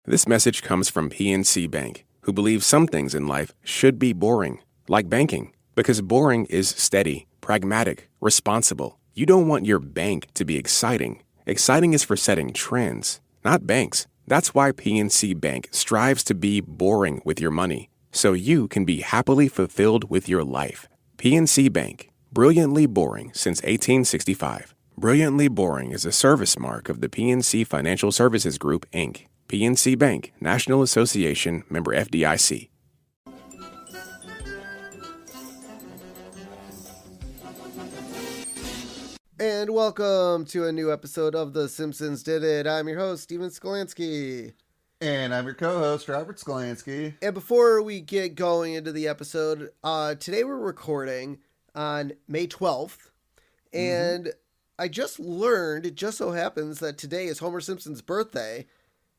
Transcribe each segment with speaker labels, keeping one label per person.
Speaker 1: This message comes from PNC Bank, who believes some things in life should be boring, like banking, because boring is steady, pragmatic, responsible. You don't want your bank to be exciting. Exciting is for setting trends, not banks. That's why PNC Bank strives to be boring with your money, so you can be happily fulfilled with your life. PNC Bank, brilliantly boring since 1865. Brilliantly boring is a service mark of the PNC Financial Services Group, Inc. PNC Bank, National Association, member FDIC.
Speaker 2: And welcome to a new episode of The Simpsons Did It. I'm your host, Steven Skolansky.
Speaker 3: And I'm your co-host, Robert Skolansky.
Speaker 2: And before we get going into the episode, today we're recording on May 12th. And I just learned, it just so happens that today is Homer Simpson's birthday.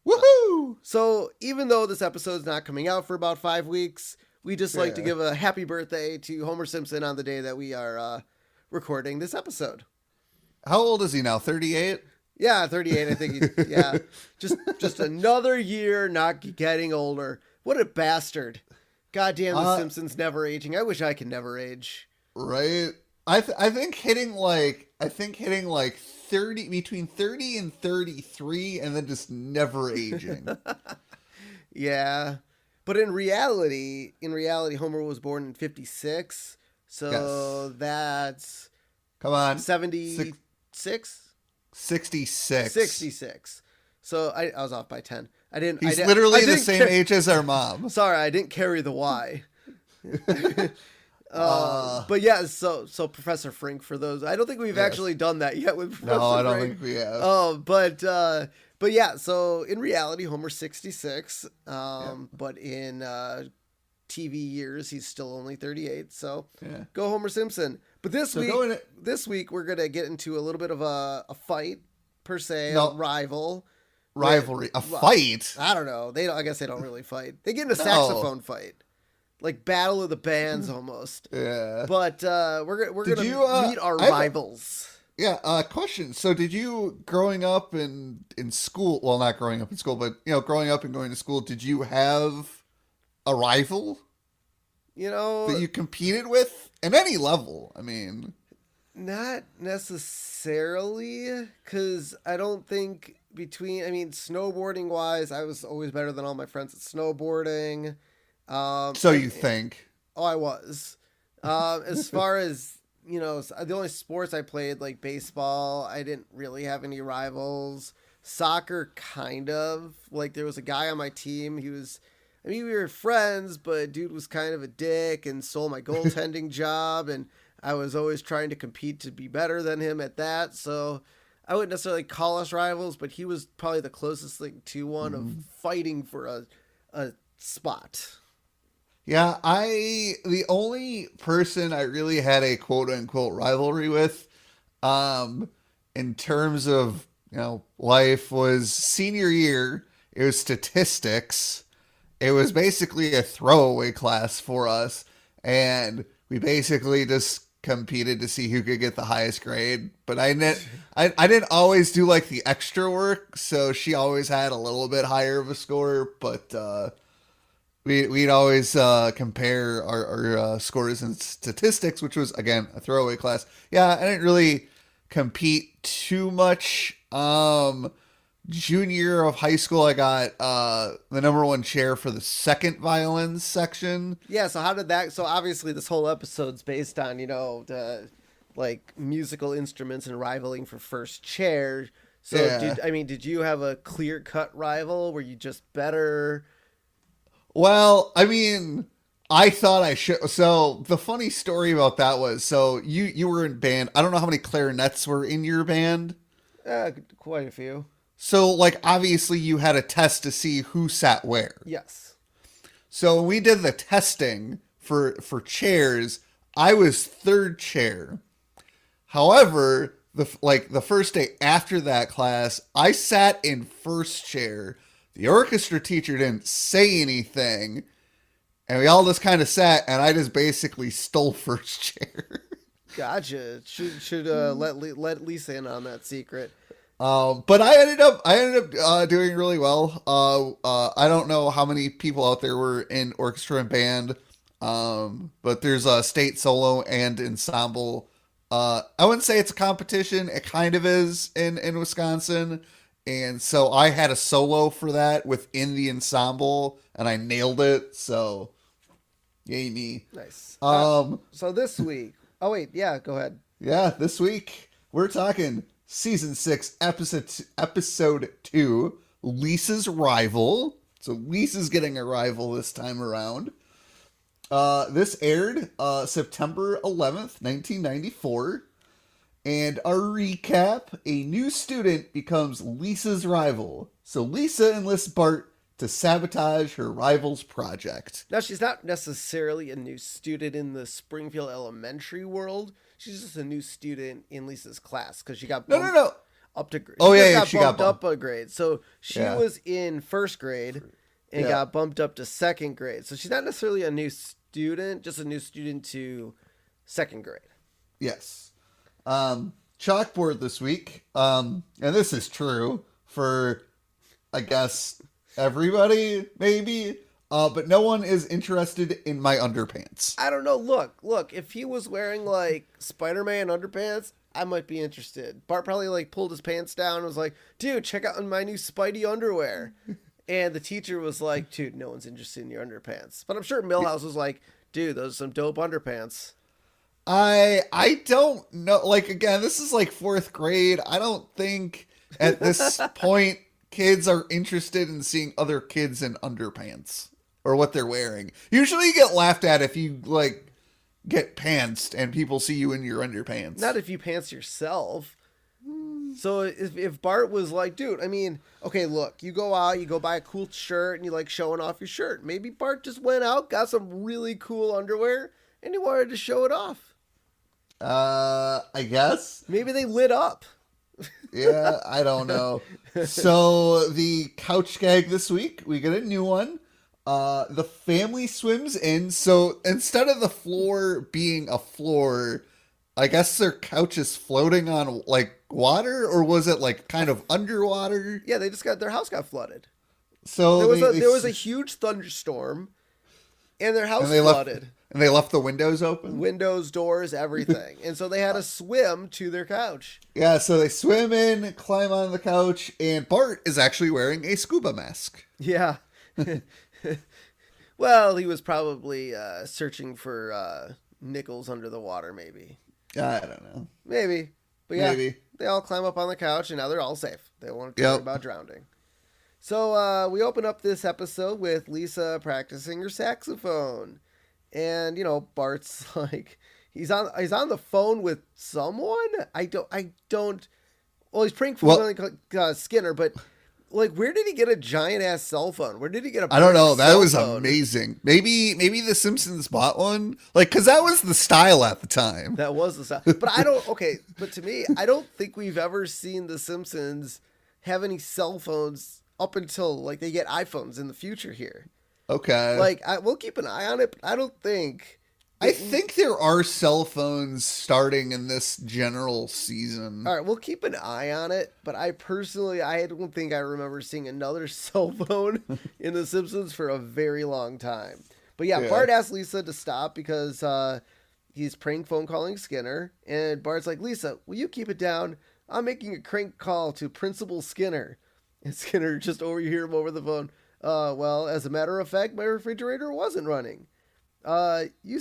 Speaker 3: Woohoo!
Speaker 2: So even though this episode's not coming out for about 5 weeks, we just like to give a happy birthday to Homer Simpson on the day that we are recording this episode.
Speaker 3: How old is he now? 38?
Speaker 2: Yeah, 38, I think. Yeah, just another year not getting older. What a bastard. Goddamn, The Simpsons never aging. I wish I could never age.
Speaker 3: Right? I think hitting like 30, between 30 and 33, and then just never aging.
Speaker 2: Yeah. But in reality, Homer was born in 56. So that's...
Speaker 3: Come on.
Speaker 2: 76?
Speaker 3: 66.
Speaker 2: 66. So I was off by 10.
Speaker 3: He's literally the same age as our mom.
Speaker 2: Sorry, I didn't carry the Y. But yeah, so Professor Frink, for those, I don't think we've actually done that yet with Professor
Speaker 3: No, I don't
Speaker 2: Frink.
Speaker 3: think we have.
Speaker 2: But yeah, so in reality, Homer's 66. But in TV years, he's still only 38. So go Homer Simpson. But this week we're gonna get into a little bit of a fight per se, a
Speaker 3: rivalry, a fight.
Speaker 2: I don't know. I guess they don't really fight. They get in a saxophone fight. Like Battle of the Bands almost.
Speaker 3: Yeah.
Speaker 2: But we're gonna meet our rivals.
Speaker 3: Question. So did you, growing up in school, well, not growing up in school, but growing up and going to school, did you have a rival? That you competed with at any level? I mean,
Speaker 2: not necessarily, because I don't think snowboarding wise, I was always better than all my friends at snowboarding.
Speaker 3: So you think?
Speaker 2: Oh, I was. As far as, the only sports I played, like baseball, I didn't really have any rivals. Soccer, kind of. Like, there was a guy on my team. We were friends, but dude was kind of a dick and stole my goaltending job, and I was always trying to compete to be better than him at that, so I wouldn't necessarily call us rivals, but he was probably the closest thing to one of fighting for a spot.
Speaker 3: Yeah, the only person I really had a quote-unquote rivalry with, in terms of, life, was senior year. It was statistics. It was basically a throwaway class for us, and we basically just competed to see who could get the highest grade. But I didn't always do like the extra work, so she always had a little bit higher of a score, but we'd always compare our scores in statistics, which was, again, a throwaway class. Yeah, I didn't really compete too much. Junior year of high school, I got the number one chair for the second violin section.
Speaker 2: Yeah, so how did that... So obviously this whole episode's based on, the musical instruments and rivaling for first chair. So did you have a clear-cut rival? Were you just better?
Speaker 3: Well, I thought I should. So the funny story about that was, so you were in band. I don't know how many clarinets were in your band.
Speaker 2: Quite a few.
Speaker 3: So, obviously you had a test to see who sat where.
Speaker 2: Yes.
Speaker 3: So when we did the testing for chairs, I was third chair. However, the first day after that class, I sat in first chair. The orchestra teacher didn't say anything, and we all just kind of sat, and I just basically stole first chair.
Speaker 2: Gotcha. Should let Lisa in on that secret.
Speaker 3: But I ended up doing really well. I don't know how many people out there were in orchestra and band. But there's a state solo and ensemble. I wouldn't say it's a competition. It kind of is in Wisconsin. And so I had a solo for that within the ensemble and I nailed it. So yay me.
Speaker 2: Nice.
Speaker 3: Um,
Speaker 2: So this week. Oh wait, yeah, go ahead.
Speaker 3: yeah, this week we're talking season 6, episode 2, Lisa's Rival. So Lisa's getting a rival this time around. This aired September 11th, 1994. And our recap, a new student becomes Lisa's rival. So Lisa enlists Bart to sabotage her rival's project.
Speaker 2: Now, she's not necessarily a new student in the Springfield Elementary world. She's just a new student in Lisa's class because she got bumped
Speaker 3: No.
Speaker 2: up to grade.
Speaker 3: Oh, yeah, she got
Speaker 2: bumped up a grade. So she
Speaker 3: Yeah.
Speaker 2: was in first grade and
Speaker 3: Yeah.
Speaker 2: got bumped up to second grade. So she's not necessarily a new student, just a new student to second grade.
Speaker 3: Yes. Chalkboard this week. And this is true for, I guess, everybody, maybe. But no one is interested in my underpants.
Speaker 2: I don't know. Look, if he was wearing like Spider-Man underpants, I might be interested. Bart probably like pulled his pants down and was like, dude, check out my new Spidey underwear. And the teacher was like, dude, no one's interested in your underpants. But I'm sure Millhouse was like, dude, those are some dope underpants.
Speaker 3: I don't know. Like, again, this is like 4th grade. I don't think at this point kids are interested in seeing other kids in underpants or what they're wearing. Usually you get laughed at if you like get pantsed and people see you in your underpants.
Speaker 2: Not if you pants yourself. So if Bart was like, dude, I mean, okay, look, you go out, you go buy a cool shirt and you like showing off your shirt. Maybe Bart just went out, got some really cool underwear and he wanted to show it off.
Speaker 3: I guess.
Speaker 2: Maybe they lit up.
Speaker 3: Yeah, I don't know. So the couch gag this week, we get a new one. The family swims in. So instead of the floor being a floor, I guess their couch is floating on like water, or was it like kind of underwater?
Speaker 2: Yeah, they just got their house got flooded.
Speaker 3: So
Speaker 2: There was a huge thunderstorm, and their house flooded.
Speaker 3: And they left the windows open?
Speaker 2: Windows, doors, everything. And so they had to swim to their couch.
Speaker 3: Yeah, so they swim in, climb on the couch, and Bart is actually wearing a scuba mask.
Speaker 2: Yeah. Well, he was probably searching for nickels under the water, maybe.
Speaker 3: I don't know.
Speaker 2: Maybe. But yeah,
Speaker 3: Maybe.
Speaker 2: they all climb up on the couch, and now they're all safe. They won't have to worry about drowning. So we open up this episode with Lisa practicing her saxophone. And, you know, Bart's like, he's on the phone with someone. I don't. Well, he's prank phone Skinner, but like, where did he get a giant ass cell phone? Where did he get a?
Speaker 3: I don't know. That was
Speaker 2: phone?
Speaker 3: amazing. Maybe the Simpsons bought one, like, because that was the style at the time.
Speaker 2: That was the style. But I don't. Okay, but to me, I don't think we've ever seen the Simpsons have any cell phones up until like they get iPhones in the future here.
Speaker 3: Okay.
Speaker 2: Like, we'll keep an eye on it, but I don't think.
Speaker 3: I think there are cell phones starting in this general season.
Speaker 2: All right, we'll keep an eye on it, but I don't think I remember seeing another cell phone in The Simpsons for a very long time. But yeah, Bart asked Lisa to stop because he's prank phone calling Skinner, and Bart's like, Lisa, will you keep it down? I'm making a crank call to Principal Skinner. And Skinner just overhear him over the phone. Well, as a matter of fact, my refrigerator wasn't running. You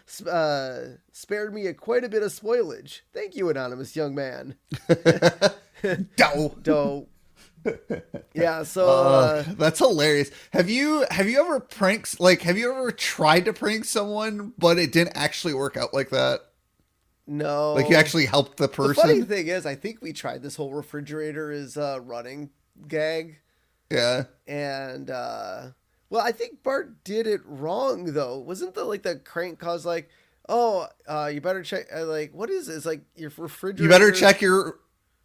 Speaker 2: spared me quite a bit of spoilage. Thank you, anonymous young man. Doe. Yeah, so
Speaker 3: that's hilarious. Have you ever have you ever tried to prank someone but it didn't actually work out like that?
Speaker 2: No.
Speaker 3: Like you actually helped the person?
Speaker 2: The funny thing is, I think we tried this whole refrigerator is running gag.
Speaker 3: Yeah.
Speaker 2: And well, I think Bart did it wrong though. Wasn't the crank cause like, oh, you better check like what is it? It's like your refrigerator.
Speaker 3: You better check your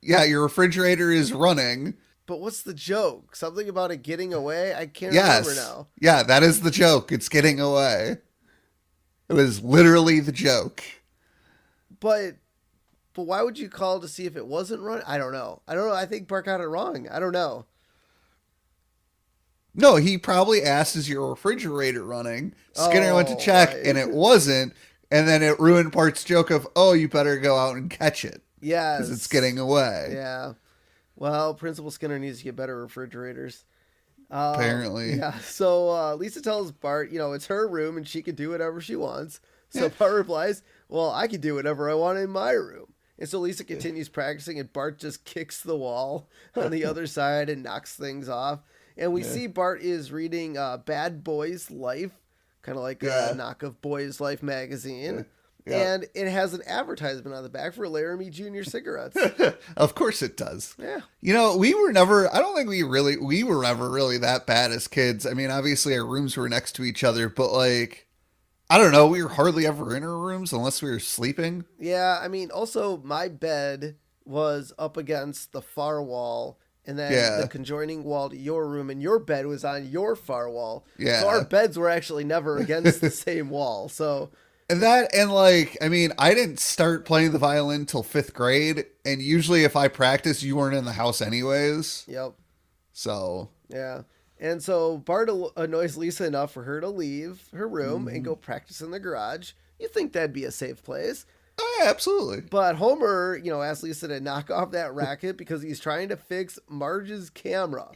Speaker 3: refrigerator is running.
Speaker 2: But what's the joke? Something about it getting away? I can't remember now.
Speaker 3: Yeah, that is the joke. It's getting away. It was literally the joke.
Speaker 2: But but why would you call to see if it wasn't running? I don't know. I think Bart got it wrong. I don't know.
Speaker 3: No, he probably asked, is your refrigerator running? Skinner went to check,
Speaker 2: right.
Speaker 3: and it wasn't. And then it ruined Bart's joke of, oh, you better go out and catch it.
Speaker 2: Yes.
Speaker 3: Because it's getting away.
Speaker 2: Yeah. Well, Principal Skinner needs to get better refrigerators.
Speaker 3: Apparently.
Speaker 2: Yeah. So Lisa tells Bart, it's her room and she can do whatever she wants. So Bart replies, well, I can do whatever I want in my room. And so Lisa continues practicing and Bart just kicks the wall on the other side and knocks things off. And we see Bart is reading Bad Boys Life, kind of like a knock of Boys Life magazine. Yeah. And it has an advertisement on the back for Laramie Jr. cigarettes.
Speaker 3: Of course it does.
Speaker 2: Yeah.
Speaker 3: We were never, I don't think we were ever really that bad as kids. I mean, obviously our rooms were next to each other, but like, I don't know, we were hardly ever in our rooms unless we were sleeping.
Speaker 2: Yeah. I mean, also my bed was up against the far wall. And then the conjoining wall to your room, and your bed was on your far wall.
Speaker 3: Yeah.
Speaker 2: So our beds were actually never against the same wall. So
Speaker 3: I didn't start playing the violin till 5th grade, and usually if I practiced, you weren't in the house anyways.
Speaker 2: Yep.
Speaker 3: So
Speaker 2: yeah, and so Bart annoys Lisa enough for her to leave her room and go practice in the garage. You think that'd be a safe place?
Speaker 3: Oh, yeah, absolutely.
Speaker 2: But Homer, asks Lisa to knock off that racket because he's trying to fix Marge's camera.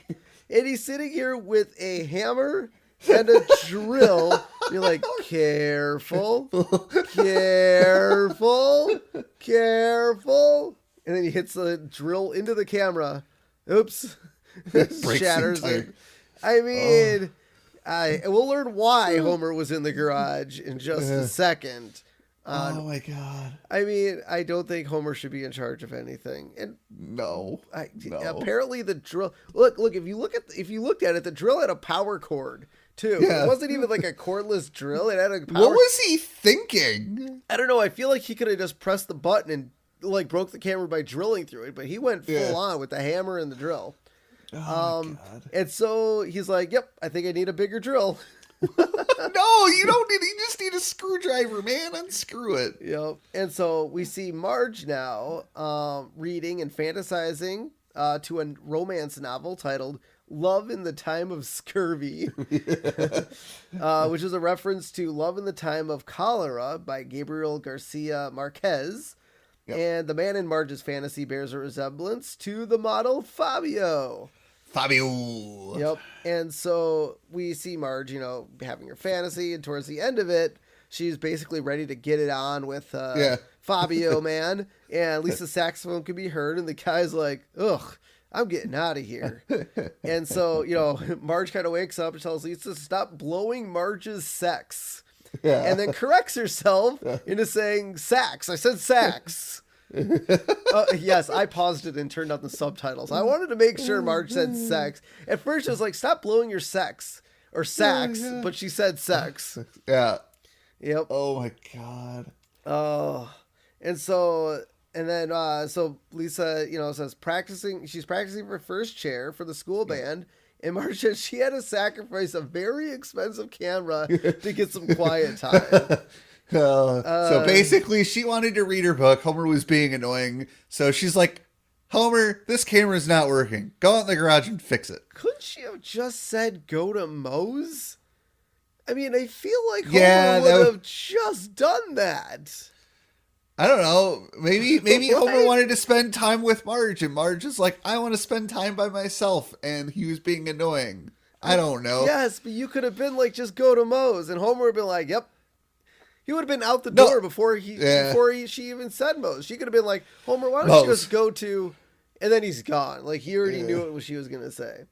Speaker 2: And he's sitting here with a hammer and a drill. You're like, careful. And then he hits the drill into the camera. Oops. Shatters it. I mean, we'll learn why Homer was in the garage in just a second.
Speaker 3: Oh my God.
Speaker 2: I mean, I don't think Homer should be in charge of anything. And
Speaker 3: no.
Speaker 2: Apparently the drill, look, if you looked at it, the drill had a power cord too. Yeah. It wasn't even like a cordless drill. It had a power.
Speaker 3: What was he thinking?
Speaker 2: I don't know. I feel like he could have just pressed the button and like broke the camera by drilling through it, but he went full on with the hammer and the drill.
Speaker 3: Oh my God.
Speaker 2: And so he's like, yep, I think I need a bigger drill.
Speaker 3: No, you don't need. You just need a screwdriver, man. Unscrew it.
Speaker 2: Yep. And so we see Marge now reading and fantasizing to a romance novel titled "Love in the Time of Scurvy," which is a reference to "Love in the Time of Cholera" by Gabriel Garcia Marquez. Yep. And the man in Marge's fantasy bears a resemblance to the model Fabio. Yep. And so we see Marge, having her fantasy, and towards the end of it, she's basically ready to get it on with Fabio, man. And at least the saxophone can be heard, and the guy's like, ugh, I'm getting out of here. And so, Marge kind of wakes up and tells Lisa to stop blowing Marge's sex. Yeah. And then corrects herself into saying sax. I said sax. Yes, I paused it and turned on the subtitles. I wanted to make sure Marge said sex. At first, I was like, "Stop blowing your sex or sax," but she said sex.
Speaker 3: Yeah.
Speaker 2: Yep.
Speaker 3: Oh my God.
Speaker 2: Oh, and so Lisa, says she's practicing for first chair for the school band. And Marge said she had to sacrifice a very expensive camera to get some quiet time.
Speaker 3: So basically, she wanted to read her book. Homer was being annoying. So she's like, Homer, this camera's not working. Go out in the garage and fix it.
Speaker 2: Couldn't she have just said go to Moe's? I mean, I feel like Homer would have just done that.
Speaker 3: I don't know. Maybe Homer wanted to spend time with Marge, and Marge is like, I want to spend time by myself, and he was being annoying. I don't know.
Speaker 2: Yes, but you could have been like, just go to Moe's, and Homer would have been like, yep. He would have been out the door before she even said Moe's. She could have been like, Homer, why don't you just go to, and then he's gone. Like he already knew what she was gonna say.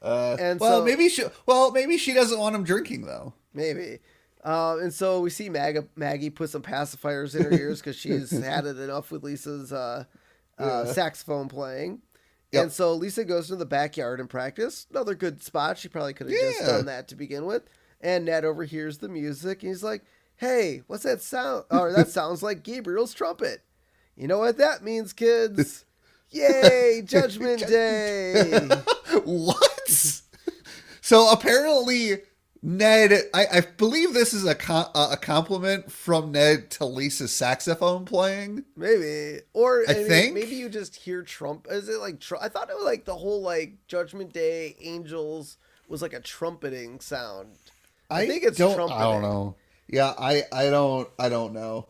Speaker 3: Maybe she doesn't want him drinking though.
Speaker 2: Maybe. And so we see Maggie put some pacifiers in her ears because she's had it enough with Lisa's saxophone playing. Yep. And so Lisa goes to the backyard and practice. Another good spot. She probably could have just done that to begin with. And Ned overhears the music and he's like, hey, what's that sound? Or that sounds like Gabriel's trumpet. You know what that means, kids? Yay, Judgment Day.
Speaker 3: What? So apparently Ned, I believe this is a compliment from Ned to Lisa's saxophone playing.
Speaker 2: Maybe, or
Speaker 3: I think
Speaker 2: maybe you just hear Trump. Is it like I thought it was like the whole like Judgment Day angels was like a trumpeting sound. I think it's trumpeting.
Speaker 3: I don't know. Yeah, I don't know.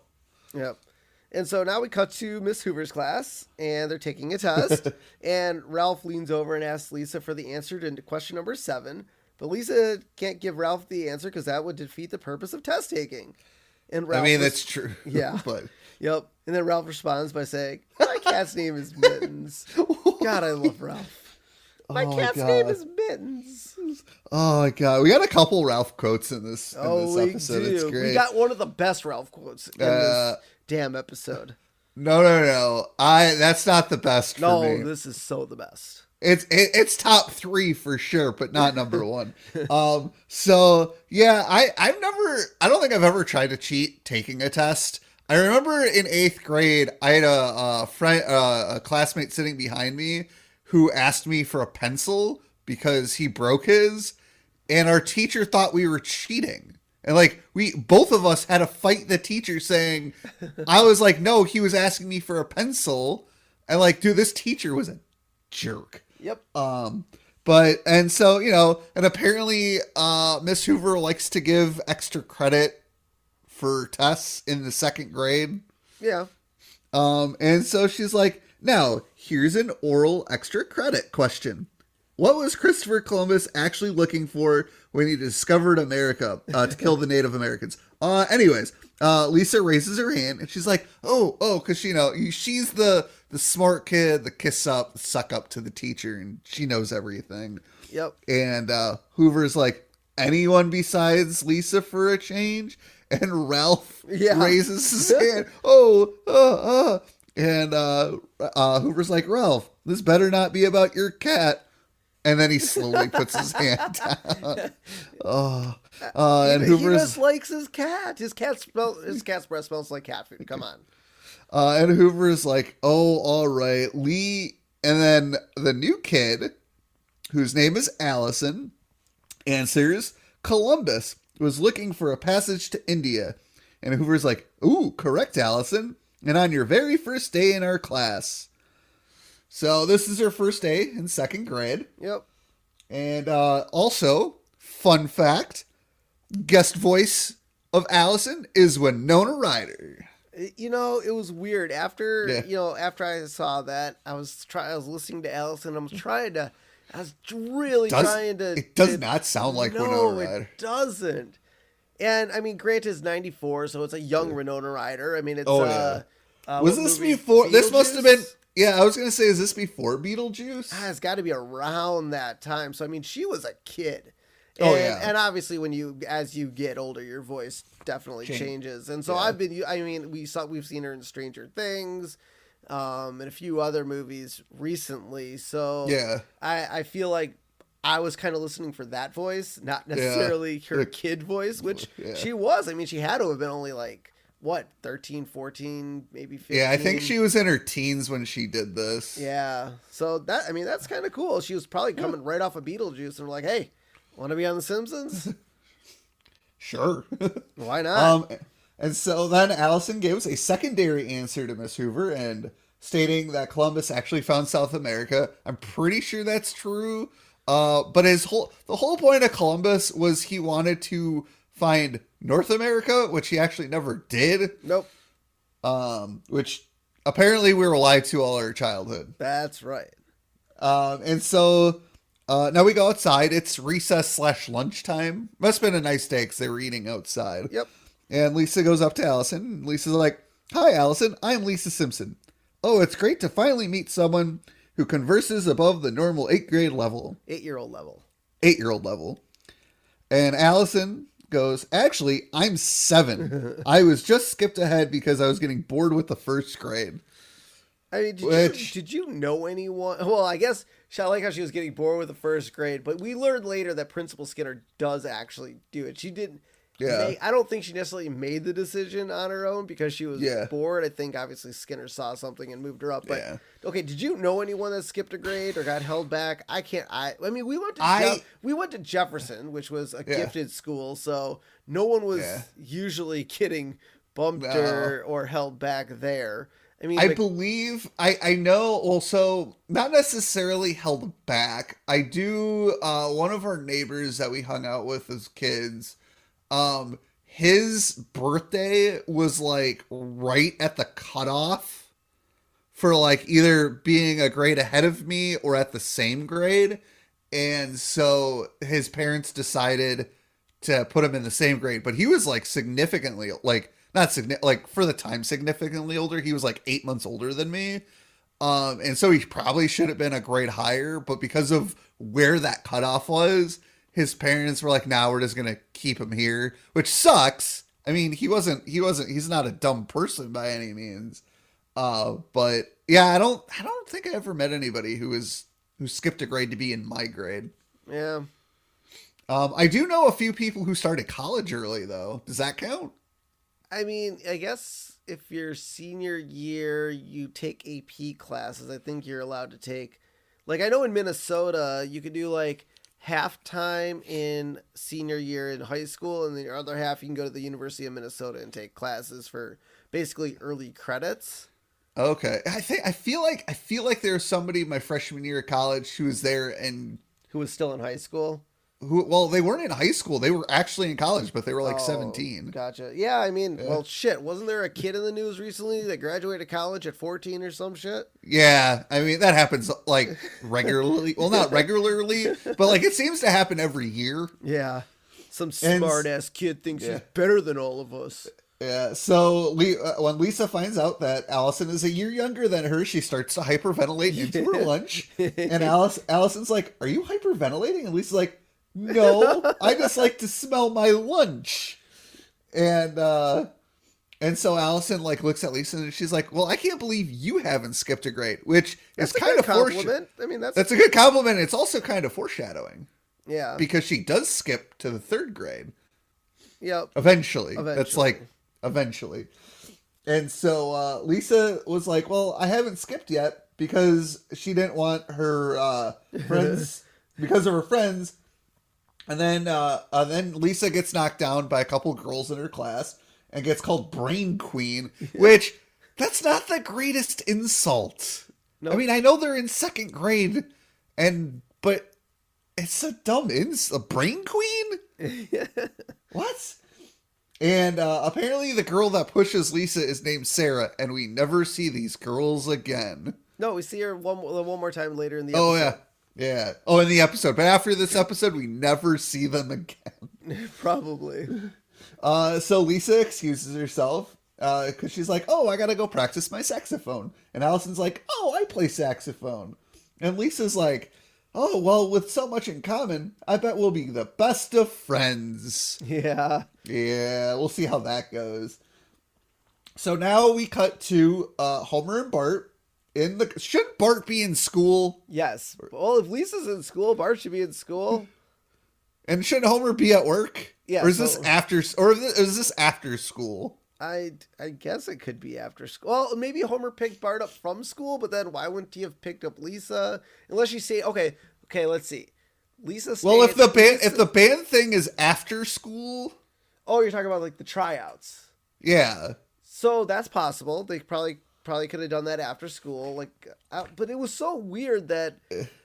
Speaker 2: Yep. And so now we cut to Miss Hoover's class, and they're taking a test. And Ralph leans over and asks Lisa for the answer to question number 7. But Lisa can't give Ralph the answer because that would defeat the purpose of test taking. And Ralph
Speaker 3: that's true.
Speaker 2: Yeah.
Speaker 3: But
Speaker 2: yep. And then Ralph responds by saying, "My cat's name is Mittens." God, I love Ralph. My cat's name is Mittens.
Speaker 3: Oh my god, we got a couple Ralph quotes in this
Speaker 2: We
Speaker 3: episode.
Speaker 2: do.
Speaker 3: It's great.
Speaker 2: We got one of the best Ralph quotes in this damn episode.
Speaker 3: No. That's not the best for me.
Speaker 2: No, this is so the best.
Speaker 3: It's top 3 for sure, but not number 1. So yeah, I don't think I've ever tried to cheat taking a test. I remember in 8th grade, I had a friend, a classmate sitting behind me who asked me for a pencil because he broke his, and our teacher thought we were cheating. And like both of us had to fight the teacher saying, I was like, no, he was asking me for a pencil. And like, dude, this teacher was a jerk.
Speaker 2: Yep.
Speaker 3: And so, and apparently Miss Hoover likes to give extra credit for tests in the 2nd grade.
Speaker 2: Yeah.
Speaker 3: And so she's like, now here's an oral extra credit question. What was Christopher Columbus actually looking for when he discovered America to kill the Native Americans? Anyways, Lisa raises her hand and she's like, oh, because she's the smart kid, the suck up to the teacher, and she knows everything.
Speaker 2: Yep.
Speaker 3: And Hoover's like, anyone besides Lisa for a change? And Ralph raises his hand. And Hoover's like, Ralph, this better not be about your cat. And then he slowly puts his hand down. And Hoover's,
Speaker 2: he just likes his cat. His cat's breath smells like cat food. Come on.
Speaker 3: And Hoover's like, oh, all right, Lee. And then the new kid, whose name is Allison, answers, Columbus was looking for a passage to India. And Hoover's like, ooh, correct, Allison. And on your very first day in our class. So this is her first day in 2nd grade.
Speaker 2: Yep.
Speaker 3: And also, fun fact, guest voice of Allison is Winona Ryder.
Speaker 2: It was weird. After I saw that, I was listening to Allison. I was really trying to.
Speaker 3: It does not sound like Winona Ryder.
Speaker 2: No, it doesn't. And I mean, granted, it's 94, so it's a young Winona Ryder. I mean, it's.
Speaker 3: Was this before? This must have been. Yeah, I was going to say, is this before Beetlejuice?
Speaker 2: It's got to be around that time. So, I mean, she was a kid. And obviously, as you get older, your voice definitely changes. And so we've seen her in Stranger Things, and a few other movies recently. So I feel like I was kind of listening for that voice, not necessarily her kid voice, which she was. I mean, she had to have been only like, 13, 14, maybe 15.
Speaker 3: Yeah, I think she was in her teens when she did this.
Speaker 2: Yeah. So that's kind of cool. She was probably coming right off of Beetlejuice and we're like, hey, want to be on The Simpsons?
Speaker 3: Sure.
Speaker 2: Why not?
Speaker 3: And so then Allison gives a secondary answer to Miss Hoover and stating that Columbus actually found South America. I'm pretty sure that's true. But the whole point of Columbus was he wanted to find North America, which he actually never did.
Speaker 2: Nope.
Speaker 3: Which apparently we were lied to all our childhood.
Speaker 2: That's right.
Speaker 3: And so now we go outside. It's recess / lunchtime. Must have been a nice day because they were eating outside.
Speaker 2: Yep.
Speaker 3: And Lisa goes up to Allison. Lisa's like, hi, Allison. I'm Lisa Simpson. Oh, it's great to finally meet someone who converses above the normal 8th grade level.
Speaker 2: 8-year-old level.
Speaker 3: 8-year-old level. And Allison goes, actually, I'm 7. I was just skipped ahead because I was getting bored with the 1st grade.
Speaker 2: I mean, did you know anyone? Well, I guess I like how she was getting bored with the 1st grade, but we learned later that Principal Skinner does actually do it. She didn't.
Speaker 3: Yeah.
Speaker 2: I don't think she necessarily made the decision on her own because she was bored. I think obviously Skinner saw something and moved her up. But okay, did you know anyone that skipped a grade or got held back? I mean, we went to Jefferson, which was a gifted school, so no one was usually getting bumped or held back there. I mean,
Speaker 3: I believe I know also not necessarily held back. I do one of our neighbors that we hung out with as kids, his birthday was like right at the cutoff for like either being a grade ahead of me or at the same grade. And so his parents decided to put him in the same grade, but he was like significantly like not significant, like for the time significantly older. He was like 8 months older than me. And so he probably should have been a grade higher, but because of where that cutoff was, his parents were like, "Nah, we're just gonna keep him here," which sucks. I mean, he's not a dumb person by any means. But yeah, I don't think I ever met anybody who skipped a grade to be in my grade.
Speaker 2: Yeah.
Speaker 3: I do know a few people who started college early though. Does that count?
Speaker 2: I mean, I guess if your senior year you take AP classes, I think you're allowed to take, like I know in Minnesota you could do like half-time in senior year in high school, and then your other half you can go to the University of Minnesota and take classes for basically early credits.
Speaker 3: Okay. I feel like there was somebody my freshman year of college who was there and
Speaker 2: who was still in high school.
Speaker 3: Well, they weren't in high school. They were actually in college, but they were like 17.
Speaker 2: Gotcha. Yeah, I mean, well, shit. Wasn't there a kid in the news recently that graduated college at 14 or some shit?
Speaker 3: Yeah, I mean, that happens like regularly. Well, not regularly, but like it seems to happen every year.
Speaker 2: Yeah. Some smart-ass kid thinks he's better than all of us.
Speaker 3: Yeah, so when Lisa finds out that Allison is a year younger than her, she starts to hyperventilate into her lunch. And Allison's like, "Are you hyperventilating?" And Lisa's like, "No, I just like to smell my lunch." And so Allison like looks at Lisa and she's like, "Well, I can't believe you haven't skipped a grade," which is kind of
Speaker 2: compliment. I mean, that's
Speaker 3: a good compliment. It's also kind of foreshadowing.
Speaker 2: Yeah,
Speaker 3: because she does skip to the third grade.
Speaker 2: Yep.
Speaker 3: Eventually. That's like eventually. And so Lisa was like, "Well, I haven't skipped yet," because she didn't want her friends because of her friends. And then Lisa gets knocked down by a couple girls in her class and gets called Brain Queen, which that's not the greatest insult. Nope. I mean, I know they're in second grade, but it's a dumb insult. Brain Queen? What? And apparently the girl that pushes Lisa is named Sarah, and we never see these girls again.
Speaker 2: No, we see her one more time later in the episode.
Speaker 3: Oh, yeah. Yeah. Oh, in the episode. But after this episode, we never see them again.
Speaker 2: Probably.
Speaker 3: So Lisa excuses herself because she's like, "Oh, I got to go practice my saxophone." And Allison's like, "Oh, I play saxophone." And Lisa's like, "Oh, well, with so much in common, I bet we'll be the best of friends."
Speaker 2: Yeah.
Speaker 3: Yeah, we'll see how that goes. So now we cut to Homer and Bart. Should Bart be in school?
Speaker 2: Yes. Well, if Lisa's in school, Bart should be in school.
Speaker 3: And should Homer be at work?
Speaker 2: Yeah.
Speaker 3: Or is this after school?
Speaker 2: I guess it could be after school. Well, maybe Homer picked Bart up from school, but then why wouldn't he have picked up Lisa? Unless you say, okay, let's see. Lisa.
Speaker 3: Well, if the band thing is after school.
Speaker 2: Oh, you're talking about like the tryouts.
Speaker 3: Yeah.
Speaker 2: So that's possible. They probably could have done that after school, but it was so weird that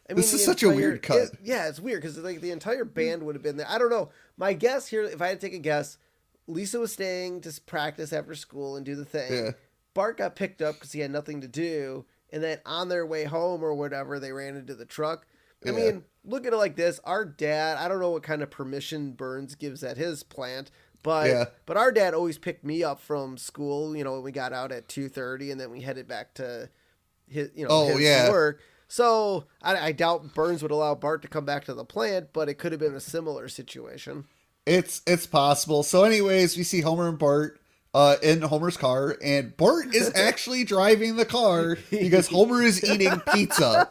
Speaker 3: this is such a weird cut.
Speaker 2: It's weird because like the entire band would have been there. I don't know. My guess here, if I had to take a guess, Lisa was staying to practice after school and do the thing.
Speaker 3: Yeah.
Speaker 2: Bart got picked up because he had nothing to do, and then on their way home or whatever, they ran into the truck. I mean, look at it like this: our dad. I don't know what kind of permission Burns gives at his plant. But our dad always picked me up from school, when we got out at 2:30, and then we headed back to his work. So I doubt Burns would allow Bart to come back to the plant, but it could have been a similar situation.
Speaker 3: It's possible. So anyways, we see Homer and Bart in Homer's car, and Bart is actually driving the car because Homer is eating pizza.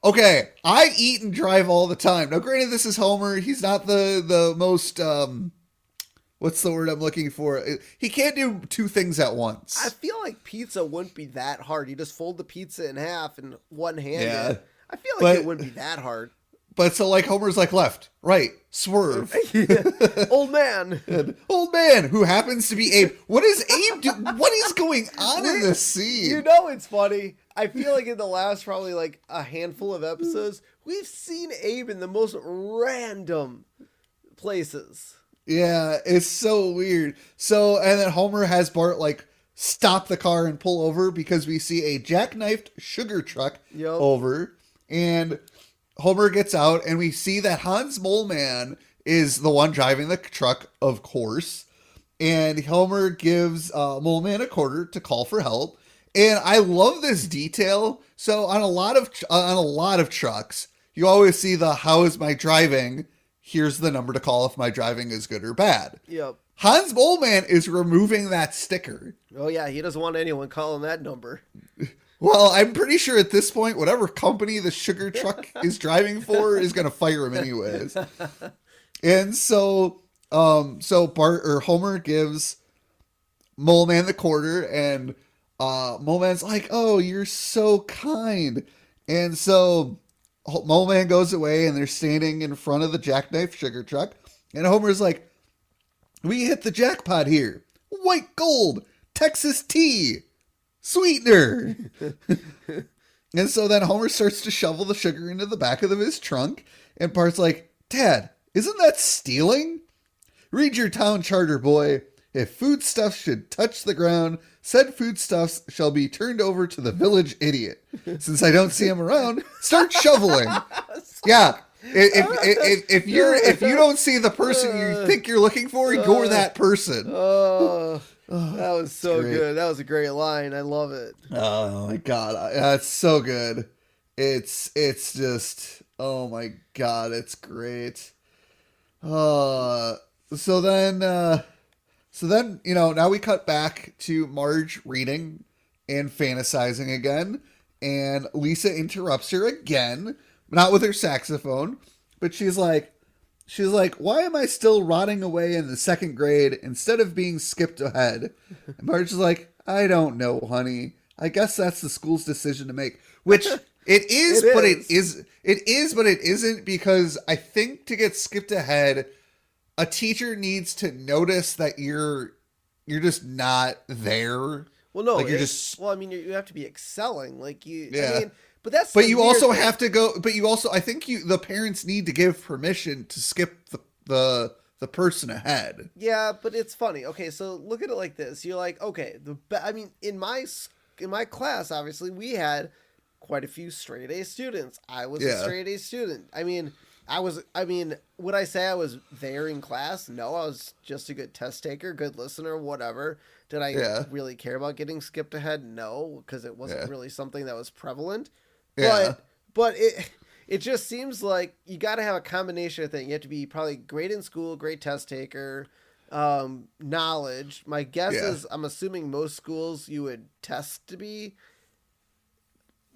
Speaker 3: Okay, I eat and drive all the time. Now, granted, this is Homer. He's not the most... what's the word I'm looking for? He can't do two things at once.
Speaker 2: I feel like pizza wouldn't be that hard. You just fold the pizza in half and one-handed. I feel like it wouldn't be that hard.
Speaker 3: But so like Homer's like left, right, swerve.
Speaker 2: Old man.
Speaker 3: Old man who happens to be Abe. What is Abe do? What is going on in this scene?
Speaker 2: You know it's funny. I feel like in the last probably like a handful of episodes, we've seen Abe in the most random places.
Speaker 3: Yeah, it's so weird. So, and then Homer has Bart like stop the car and pull over because we see a jackknifed sugar truck over, and Homer gets out and we see that Hans Mole Man is the one driving the truck, of course. And Homer gives Mole Man a quarter to call for help. And I love this detail. So on a lot of trucks, you always see the "how is my driving? Here's the number to call if my driving is good or bad."
Speaker 2: Yep.
Speaker 3: Hans Mole Man is removing that sticker.
Speaker 2: Oh yeah, he doesn't want anyone calling that number.
Speaker 3: Well, I'm pretty sure at this point, whatever company the sugar truck is driving for is going to fire him anyways. And so Bart or Homer gives Mole Man the quarter, and Mole Man's like, "Oh, you're so kind." And so Mole Man goes away, and they're standing in front of the jackknife sugar truck, and Homer's like, "We hit the jackpot here. White gold, Texas tea, sweetener." And so then Homer starts to shovel the sugar into the back of his trunk, and Bart's like, "Dad, isn't that stealing? Read your town charter, boy. If foodstuffs should touch the ground, said foodstuffs shall be turned over to the village idiot. Since I don't see him around, start shoveling." Yeah. If you don't see the person you think you're looking for, you're that person.
Speaker 2: That was so good. That was a great line. I love it.
Speaker 3: Oh my god, that's so good. It's just, oh my god, it's great. So then now we cut back to Marge reading and fantasizing again, and Lisa interrupts her again, not with her saxophone, but she's like, "Why am I still rotting away in the second grade instead of being skipped ahead?" And Marge is like, "I don't know, honey. I guess that's the school's decision to make." Which it is, but it isn't, because I think to get skipped ahead, a teacher needs to notice that you're just not there.
Speaker 2: Well, no,
Speaker 3: like you
Speaker 2: have to be excelling, like you.
Speaker 3: Yeah.
Speaker 2: I mean, but
Speaker 3: you also have to go. But you also, I think the parents need to give permission to skip the person ahead.
Speaker 2: Yeah, but it's funny. Okay, so look at it like this. You're like, okay, in my class, obviously, we had quite a few straight A students. I was a straight A student. Would I say I was there in class? No, I was just a good test taker, good listener, whatever. Did I really care about getting skipped ahead? No, because it wasn't really something that was prevalent.
Speaker 3: Yeah.
Speaker 2: But it just seems like you got to have a combination of things. You have to be probably great in school, great test taker, knowledge. My guess is, I'm assuming most schools you would test to be.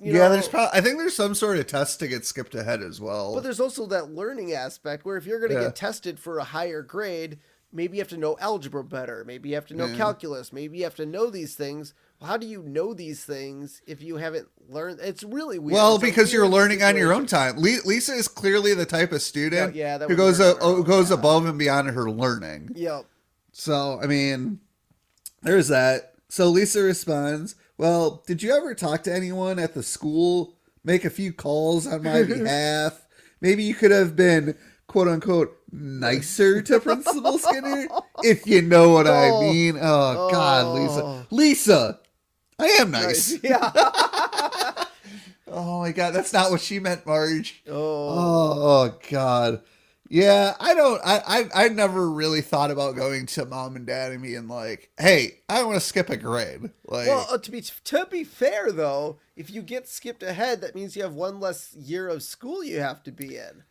Speaker 3: I think there's some sort of test to get skipped ahead as well.
Speaker 2: But there's also that learning aspect where if you're going to get tested for a higher grade, maybe you have to know algebra better. Maybe you have to know calculus. Maybe you have to know these things. Well, how do you know these things if you haven't learned? It's really weird.
Speaker 3: Well, because you're learning on your own time. Lisa is clearly the type of student who goes above and beyond her learning.
Speaker 2: Yep.
Speaker 3: So, I mean, there's that. So Lisa responds, "Well, did you ever talk to anyone at the school? Make a few calls on my behalf? Maybe you could have been, quote unquote, nicer to Principal Skinner, if you know what I mean." Oh, God, Lisa, I am nice.
Speaker 2: Yeah.
Speaker 3: Oh my God, that's not what she meant, Marge. Oh God. Yeah, I never really thought about going to mom and dad and being like, "Hey, I want to skip a grade." Like,
Speaker 2: well, to be fair though, if you get skipped ahead, that means you have one less year of school you have to be in.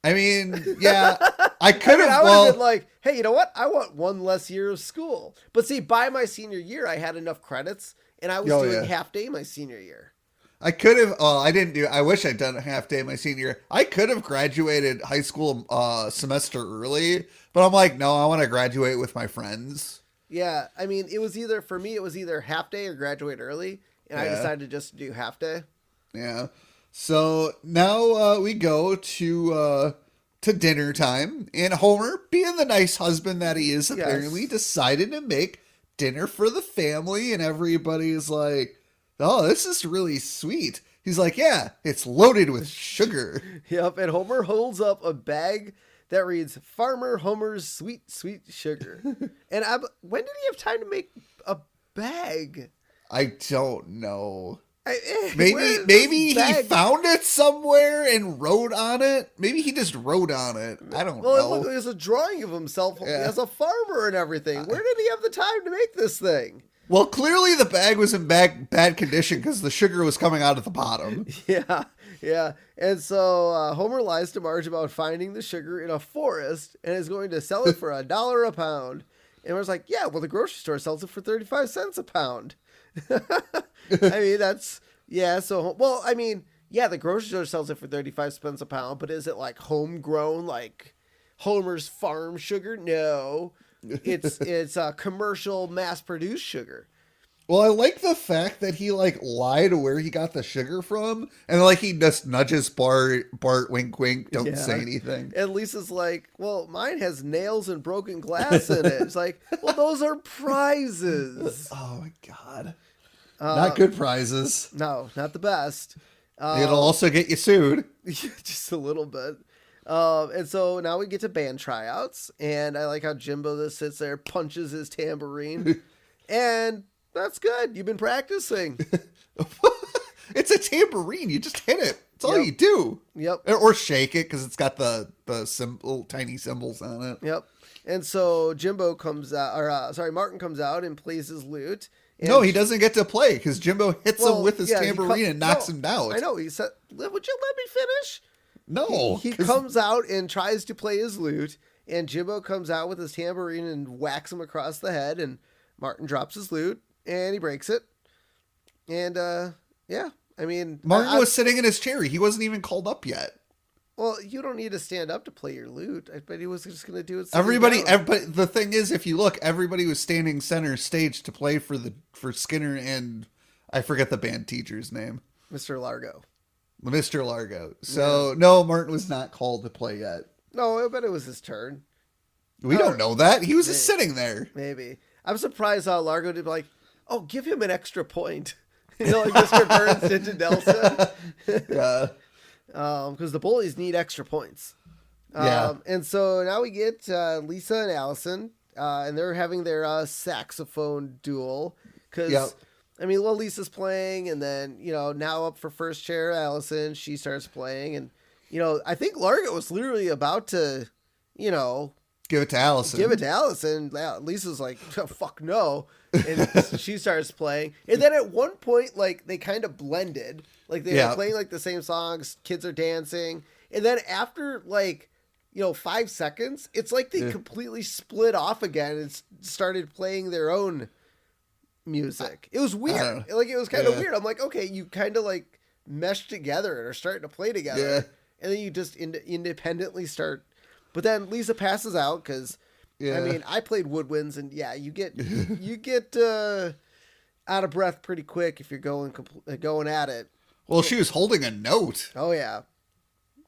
Speaker 3: I mean, yeah, I could have.
Speaker 2: I would have been like, "Hey, you know what? I want one less year of school." But see, by my senior year, I had enough credits, and I was doing half day my senior year.
Speaker 3: I could have. I didn't do. I wish I'd done a half day my senior year. I could have graduated high school semester early, but I'm like, no, I want to graduate with my friends.
Speaker 2: Yeah, I mean, it was either for me. It was either half day or graduate early, and I
Speaker 3: Yeah.
Speaker 2: decided just to do half day.
Speaker 3: Yeah. So now we go to dinner time, and Homer, being the nice husband that he is, apparently
Speaker 2: Yes.
Speaker 3: decided to make dinner for the family, and everybody's like, "Oh, this is really sweet." He's like, "Yeah, it's loaded with sugar."
Speaker 2: Yep, and Homer holds up a bag that reads "Farmer Homer's Sweet Sweet Sugar." And when did he have time to make a bag?
Speaker 3: I don't know.
Speaker 2: Where
Speaker 3: Maybe
Speaker 2: is
Speaker 3: maybe
Speaker 2: this
Speaker 3: he
Speaker 2: bag?
Speaker 3: found it somewhere and wrote on it. Maybe he just wrote on it. I don't
Speaker 2: Well,
Speaker 3: know.
Speaker 2: look, there's a drawing of himself
Speaker 3: Yeah.
Speaker 2: as a farmer and everything. Where did he have the time to make this thing?
Speaker 3: Well, clearly the bag was in bad condition because the sugar was coming out at the bottom.
Speaker 2: Yeah, yeah. And so Homer lies to Marge about finding the sugar in a forest and is going to sell it for $1 a pound. And Marge's like, yeah, well, the grocery store sells it for 35 cents a pound. I mean, yeah. So, well, I mean, yeah, the grocery store sells it for 35 cents a pound, but is it like homegrown, like Homer's farm sugar? No, it's commercial, mass-produced sugar.
Speaker 3: Well, I like the fact that he like lied where he got the sugar from, and like he just nudges Bart, wink, wink, don't
Speaker 2: Yeah.
Speaker 3: say anything.
Speaker 2: And Lisa's like, well, mine has nails and broken glass in it. It's like, well, those are prizes.
Speaker 3: Oh my god, not good prizes.
Speaker 2: No, not the best.
Speaker 3: It'll also get you sued.
Speaker 2: Just a little bit. And so now we get to band tryouts, and I like how Jimbo just sits there, punches his tambourine, and that's good. You've been practicing.
Speaker 3: It's a tambourine. You just hit it. That's all
Speaker 2: Yep.
Speaker 3: you do.
Speaker 2: Yep.
Speaker 3: Or shake it because it's got the tiny cymbals on it.
Speaker 2: Yep. And so Jimbo comes out, Martin comes out and plays his lute. And
Speaker 3: No, he doesn't get to play because Jimbo hits him with his
Speaker 2: yeah,
Speaker 3: tambourine and knocks him down.
Speaker 2: I know. He said, would you let me finish?
Speaker 3: No.
Speaker 2: He
Speaker 3: 'cause-
Speaker 2: comes out and tries to play his lute, and Jimbo comes out with his tambourine and whacks him across the head, and Martin drops his lute, and he breaks it. And, yeah, I mean...
Speaker 3: Martin was sitting in his chair. He wasn't even called up yet.
Speaker 2: Well, you don't need to stand up to play your lute. I bet he was just going to do it sitting
Speaker 3: Everybody,
Speaker 2: down.
Speaker 3: but the thing is, if you look, everybody was standing center stage to play for Skinner and I forget the band teacher's name,
Speaker 2: Mr. Largo.
Speaker 3: Mr. Largo. So no, Martin was not called to play yet.
Speaker 2: No, I bet it was his turn.
Speaker 3: We don't know that. He was just sitting there.
Speaker 2: Maybe. I'm surprised how Largo did like, oh, give him an extra point. You know, like Mr. Burns did to Nelson.
Speaker 3: Yeah.
Speaker 2: Because the bullies need extra points.
Speaker 3: Yeah.
Speaker 2: And so now we get Lisa and Allison, and they're having their saxophone duel. Because,
Speaker 3: Yep.
Speaker 2: I mean, well, Lisa's playing, and then, you know, now up for first chair, Allison, she starts playing. And, you know, I think Largo was literally about to, you know,
Speaker 3: Give it to Allison.
Speaker 2: give it to Allison. Lisa's like, oh, fuck no. And she starts playing. And then at one point, like, they kind of blended. Like, they
Speaker 3: Yeah.
Speaker 2: were playing, like, the same songs. Kids are dancing. And then after, like, you know, 5 seconds, it's like they completely split off again and started playing their own music. It was weird. Like, it was kind of weird. I'm like, okay, you kind of, like, meshed together and are starting to play together.
Speaker 3: Yeah.
Speaker 2: And then you just independently start. But then Lisa passes out because,
Speaker 3: Yeah.
Speaker 2: I mean, I played woodwinds, and yeah, you get out of breath pretty quick if you're going at it.
Speaker 3: Well, she was holding a note.
Speaker 2: Oh yeah.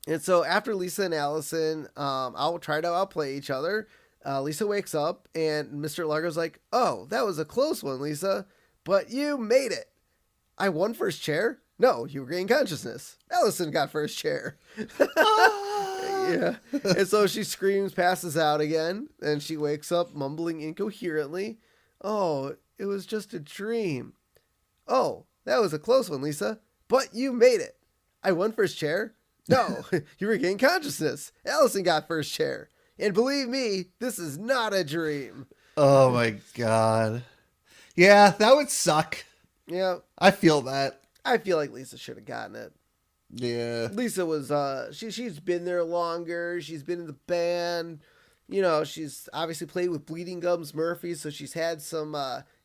Speaker 2: And so after Lisa and Allison, I'll try to outplay each other. Lisa wakes up, and Mr. Largo's like, "Oh, that was a close one, Lisa, but you made it. I won first chair. No, you regained consciousness. Allison got first chair." Yeah. And so she screams, passes out again, and she wakes up mumbling incoherently. "Oh, it was just a dream. Oh, that was a close one, Lisa, but you made it. I won first chair. No, you regained consciousness. Allison got first chair. And believe me, this is not a dream."
Speaker 3: Oh my god. Yeah, that would suck.
Speaker 2: Yeah,
Speaker 3: I feel that.
Speaker 2: I feel like Lisa should have gotten it.
Speaker 3: Yeah.
Speaker 2: Lisa was she's been there longer. She's been in the band. You know, she's obviously played with Bleeding Gums Murphy, so she's had some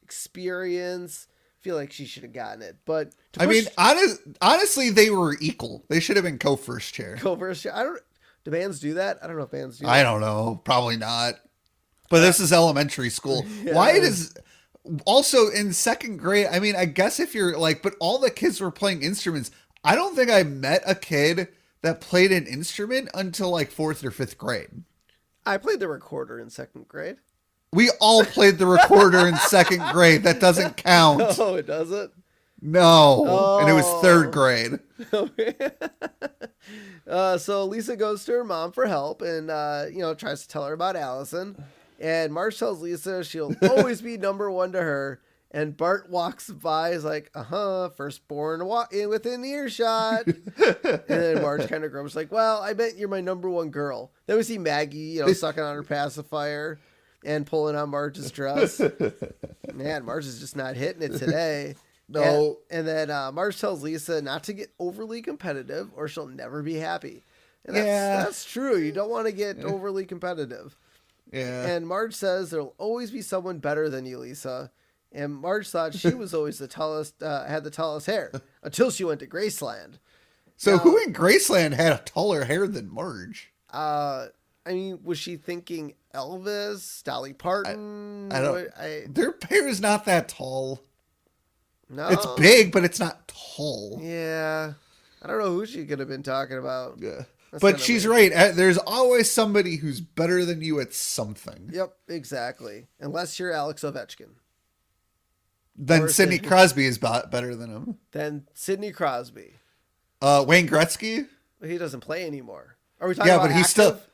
Speaker 2: experience. feel like she should have gotten it. But
Speaker 3: I mean, honestly, they were equal. They should have been co-first chair.
Speaker 2: co-first chair. Do bands do that? I don't know if bands do that.
Speaker 3: I don't know. Probably not. But this is elementary school.
Speaker 2: Yeah.
Speaker 3: Why does... Also, in second grade, I mean, I guess if you're like... But all the kids were playing instruments. I don't think I met a kid that played an instrument until like 4th or 5th grade.
Speaker 2: I played the recorder in second grade.
Speaker 3: We all played the recorder in second grade. That doesn't count.
Speaker 2: No, it doesn't.
Speaker 3: No.
Speaker 2: Oh.
Speaker 3: And it was 3rd grade.
Speaker 2: So Lisa goes to her mom for help and, tries to tell her about Allison. And Marge tells Lisa she'll always be number one to her. And Bart walks by, is like, firstborn within earshot. And then Marge kind of grumbles, like, well, I bet you're my number one girl. Then we see Maggie, sucking on her pacifier and pulling on Marge's dress. Man, Marge is just not hitting it today.
Speaker 3: No.
Speaker 2: And then Marge tells Lisa not to get overly competitive or she'll never be happy. And that's true. You don't want to get overly competitive.
Speaker 3: Yeah.
Speaker 2: And Marge says there'll always be someone better than you, Lisa. And Marge thought she was always the tallest, had the tallest hair until she went to Graceland.
Speaker 3: So who in Graceland had a taller hair than Marge?
Speaker 2: I mean, was she thinking Elvis, Dolly Parton?
Speaker 3: I don't. Their hair is not that tall.
Speaker 2: No,
Speaker 3: it's big, but it's not tall.
Speaker 2: Yeah, I don't know who she could have been talking about.
Speaker 3: Yeah, but she's right. There's always somebody who's better than you at something.
Speaker 2: Yep, exactly. Unless you're Alex Ovechkin.
Speaker 3: Then Sidney Crosby is better than him.
Speaker 2: Then Sidney Crosby.
Speaker 3: Wayne Gretzky?
Speaker 2: He doesn't play anymore. Are we talking about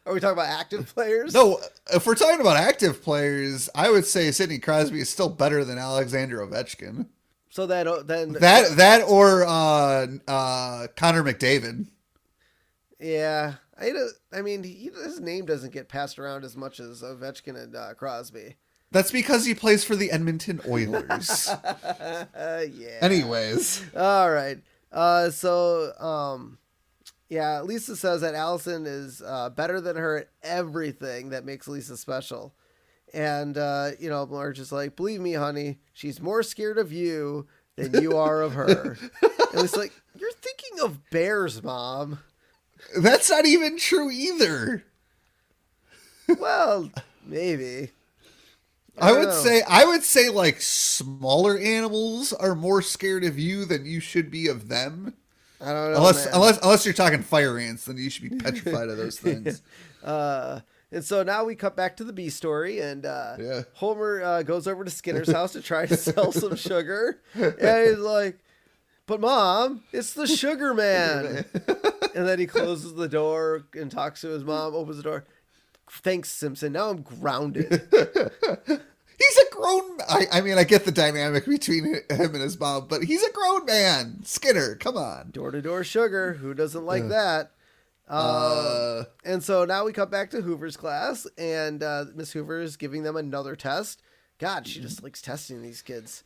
Speaker 2: Are we talking about active players?
Speaker 3: No, if we're talking about active players, I would say Sidney Crosby is still better than Alexander Ovechkin.
Speaker 2: So then
Speaker 3: that or Connor McDavid.
Speaker 2: Yeah, I mean, his name doesn't get passed around as much as Ovechkin and Crosby.
Speaker 3: That's because he plays for the Edmonton Oilers.
Speaker 2: Yeah.
Speaker 3: Anyways.
Speaker 2: All right. Lisa says that Allison is better than her at everything that makes Lisa special. And, Marge is like, believe me, honey, she's more scared of you than you are of her. And it's like, you're thinking of bears, Mom.
Speaker 3: That's not even true either.
Speaker 2: Well, maybe.
Speaker 3: I would say like smaller animals are more scared of you than you should be of them.
Speaker 2: I don't know.
Speaker 3: Unless you're talking fire ants, then you should be petrified of those things.
Speaker 2: And so now we cut back to the B story, and Homer goes over to Skinner's house to try to sell some sugar, and he's like, "But Mom, it's the Sugar Man." And then he closes the door and talks to his mom, opens the door. Thanks, Simpson. Now I'm grounded.
Speaker 3: He's a grown... I mean, I get the dynamic between him and his mom, but he's a grown man. Skinner, come on.
Speaker 2: Door-to-door sugar. Who doesn't like that? And so now we cut back to Hoover's class, and Miss Hoover is giving them another test. God, she just likes testing these kids.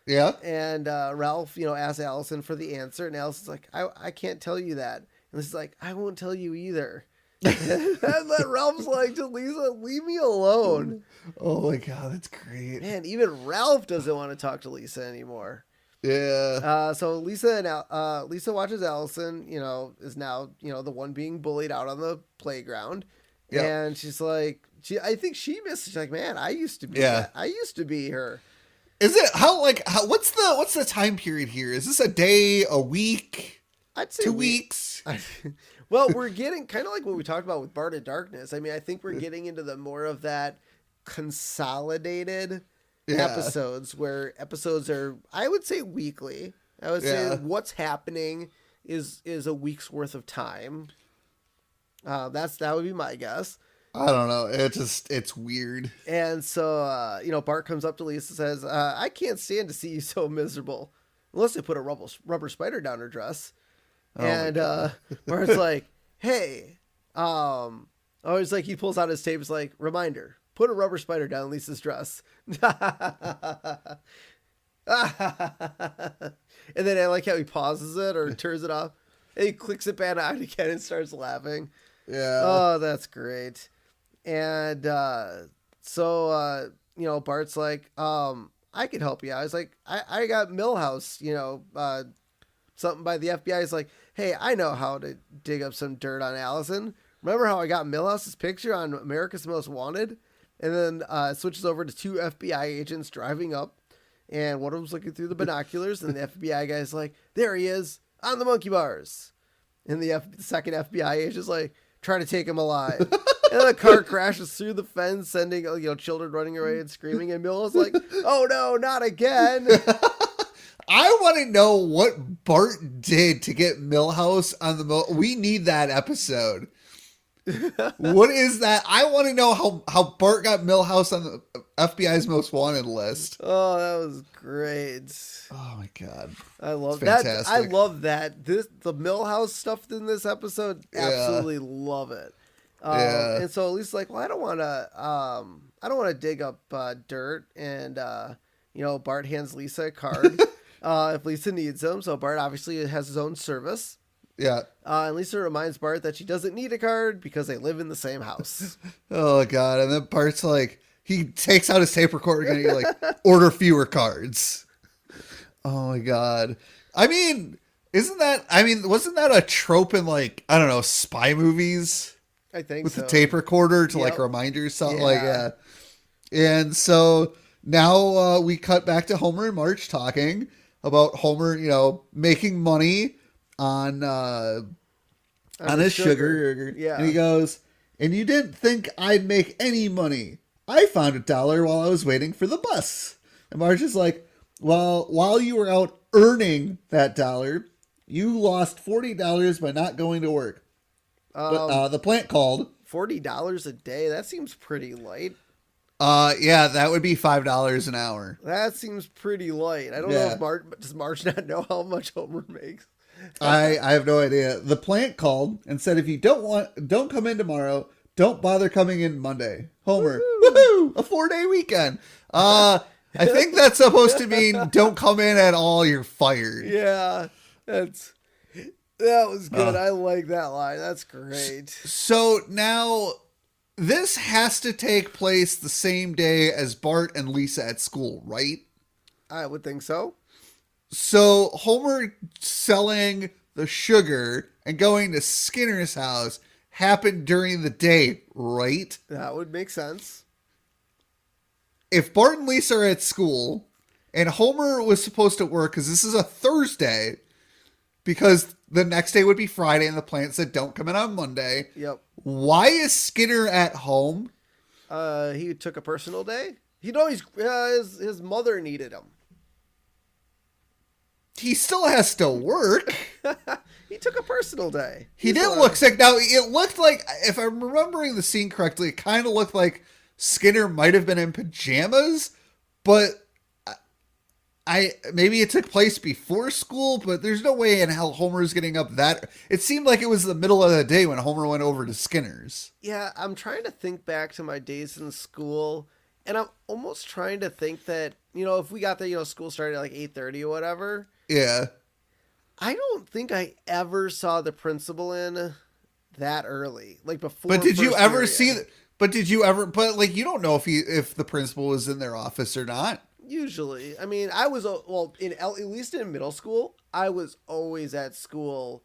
Speaker 3: Yeah.
Speaker 2: And Ralph, asks Allison for the answer, and Allison's like, I can't tell you that. And Lisa's like, I won't tell you either. And then Ralph's like to Lisa, leave me alone.
Speaker 3: Oh my God, that's great.
Speaker 2: Man, even Ralph doesn't want to talk to Lisa anymore.
Speaker 3: Yeah.
Speaker 2: So Lisa watches Allison, is now, the one being bullied out on the playground. Yep. And she's like, I think she missed, she's like, man, I used to be that. I used to be her.
Speaker 3: Is it what's the time period here? Is this a day, a week?
Speaker 2: I'd say
Speaker 3: 2 weeks.
Speaker 2: Well, we're getting kind of like what we talked about with Bart of Darkness. I mean, I think we're getting into the more of that consolidated episodes where episodes are, I would say, weekly. I would say what's happening is a week's worth of time. That would be my guess.
Speaker 3: I don't know. It's weird.
Speaker 2: And so, Bart comes up to Lisa and says, I can't stand to see you so miserable. Unless they put a rubber spider down her dress. And Bart's like, hey, he's like, he pulls out his tape. It's like, reminder, put a rubber spider down Lisa's dress. And then I like how he pauses it or turns it off. And he clicks it back out again and starts laughing.
Speaker 3: Yeah.
Speaker 2: Oh, that's great. And so Bart's like, I could help you. I was like, I got Millhouse, something by the FBI. Is like, hey, I know how to dig up some dirt on Allison. Remember how I got Millhouse's picture on America's Most Wanted? And then switches over to 2 FBI agents driving up, and one of them's looking through the binoculars, and the FBI guy's like, there he is on the monkey bars. And the second FBI agent's like, trying to take him alive. And the car crashes through the fence, sending children running away and screaming. And Millhouse like, oh no, not again.
Speaker 3: I want to know what Bart did to get Millhouse on the we need that episode. What is that? I want to know how Bart got Millhouse on the FBI's most wanted list.
Speaker 2: Oh, that was great.
Speaker 3: Oh my god.
Speaker 2: I love that. I love that. The Millhouse stuff in this episode, absolutely love it. And so at least like, well, I don't want to dig up dirt, and Bart hands Lisa a card if Lisa needs him. So Bart obviously has his own service.
Speaker 3: Yeah.
Speaker 2: And Lisa reminds Bart that she doesn't need a card because they live in the same house.
Speaker 3: Oh god. And then Bart's like, he takes out his tape recorder and he like, order fewer cards. Oh my god. I mean, wasn't that a trope in like, I don't know, spy movies?
Speaker 2: I think
Speaker 3: with
Speaker 2: so.
Speaker 3: the tape recorder to like remind you something like that. And so now we cut back to Homer and Marge talking about Homer, making money on his sugar.
Speaker 2: Yeah.
Speaker 3: And he goes, and you didn't think I'd make any money. I found $1 while I was waiting for the bus. And Marge is like, well, while you were out earning that $1, you lost $40 by not going to work. But the plant called.
Speaker 2: $40 a day? That seems pretty light.
Speaker 3: Yeah, that would be $5 an hour.
Speaker 2: That seems pretty light. I don't know if does Marge not know how much Homer makes?
Speaker 3: I have no idea. The plant called and said, if you don't come in tomorrow, don't bother coming in Monday. Homer, woohoo, a 4-day weekend. I think that's supposed to mean don't come in at all, you're fired.
Speaker 2: Yeah, that was good. I like that line. That's great.
Speaker 3: So now this has to take place the same day as Bart and Lisa at school, right?
Speaker 2: I would think so.
Speaker 3: So Homer selling the sugar and going to Skinner's house happened during the day, right?
Speaker 2: That would make sense.
Speaker 3: If Bart and Lisa are at school and Homer was supposed to work, because this is a Thursday, because the next day would be Friday and the plant said don't come in on Monday.
Speaker 2: Yep.
Speaker 3: Why is Skinner at home?
Speaker 2: He took a personal day. His mother needed him.
Speaker 3: He still has to work.
Speaker 2: He took a personal day.
Speaker 3: He didn't look sick. Now, it looked like, if I'm remembering the scene correctly, it kind of looked like Skinner might have been in pajamas, but maybe it took place before school, but there's no way in hell Homer's getting up that. It seemed like it was the middle of the day when Homer went over to Skinner's.
Speaker 2: Yeah, I'm trying to think back to my days in school, and I'm almost trying to think that, if we got there, school started at like 8:30 or whatever.
Speaker 3: Yeah.
Speaker 2: I don't think I ever saw the principal in that early, like before.
Speaker 3: But did you ever
Speaker 2: period.
Speaker 3: see? But you don't know if the principal was in their office or not.
Speaker 2: Usually, I mean, I was at least in middle school, I was always at school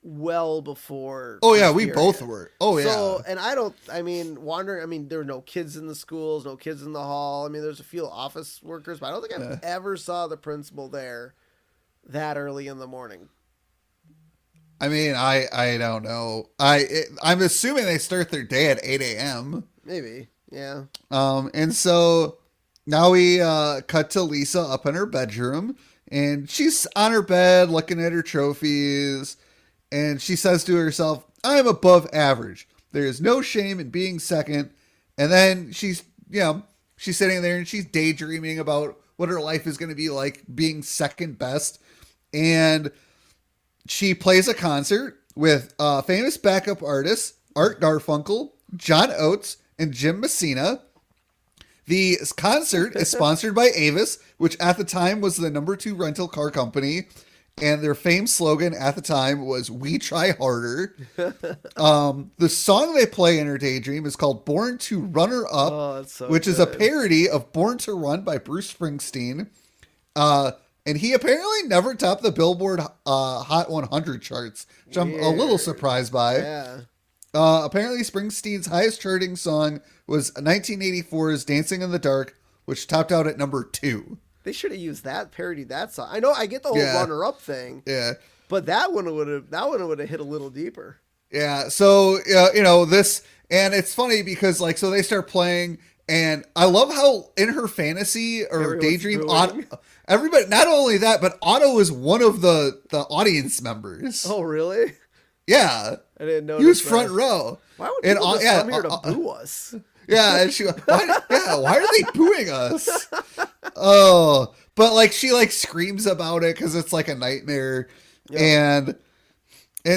Speaker 2: well before.
Speaker 3: Oh yeah, we both were. Oh yeah.
Speaker 2: So, and wandering. There were no kids in the schools, no kids in the hall. There's a few office workers, but I don't think I ever saw the principal there that early in the morning.
Speaker 3: I don't know. I'm assuming they start their day at 8 a.m.
Speaker 2: Maybe, yeah.
Speaker 3: And so now we cut to Lisa up in her bedroom, and she's on her bed looking at her trophies, and she says to herself, "I'm above average. There is no shame in being second." And then she's sitting there and she's daydreaming about what her life is going to be like being second best. And she plays a concert with famous backup artists Art Garfunkel, John Oates, and Jim Messina. The concert is sponsored by Avis, which at the time was the #2 rental car company. and their famed slogan at the time was "We try harder." The song they play in her daydream is called "Born to Runner Up,"
Speaker 2: that's so
Speaker 3: which is a
Speaker 2: good.
Speaker 3: parody of "Born to Run" by Bruce Springsteen. And he apparently never topped the Billboard Hot 100 charts, which I'm a little
Speaker 2: Weird.
Speaker 3: surprised by.
Speaker 2: Yeah.
Speaker 3: Apparently, Springsteen's highest charting song was 1984's "Dancing in the Dark," which topped out at number 2.
Speaker 2: They should have used that, parodied that song. I know, I get the whole
Speaker 3: Yeah.
Speaker 2: runner-up thing,
Speaker 3: Yeah.
Speaker 2: but that one would have hit a little deeper.
Speaker 3: Yeah. So, this, and it's funny because, like, so they start playing, and I love how in her fantasy or
Speaker 2: Everyone's
Speaker 3: daydream,
Speaker 2: booing.
Speaker 3: everybody, not only that, but Otto is one of the audience members.
Speaker 2: Oh, really?
Speaker 3: Yeah.
Speaker 2: I didn't know.
Speaker 3: He was front row.
Speaker 2: Why would
Speaker 3: And,
Speaker 2: people just
Speaker 3: yeah,
Speaker 2: come here to boo us?
Speaker 3: Yeah, and why are they booing us? Oh, but like she like screams about it because it's like a nightmare, and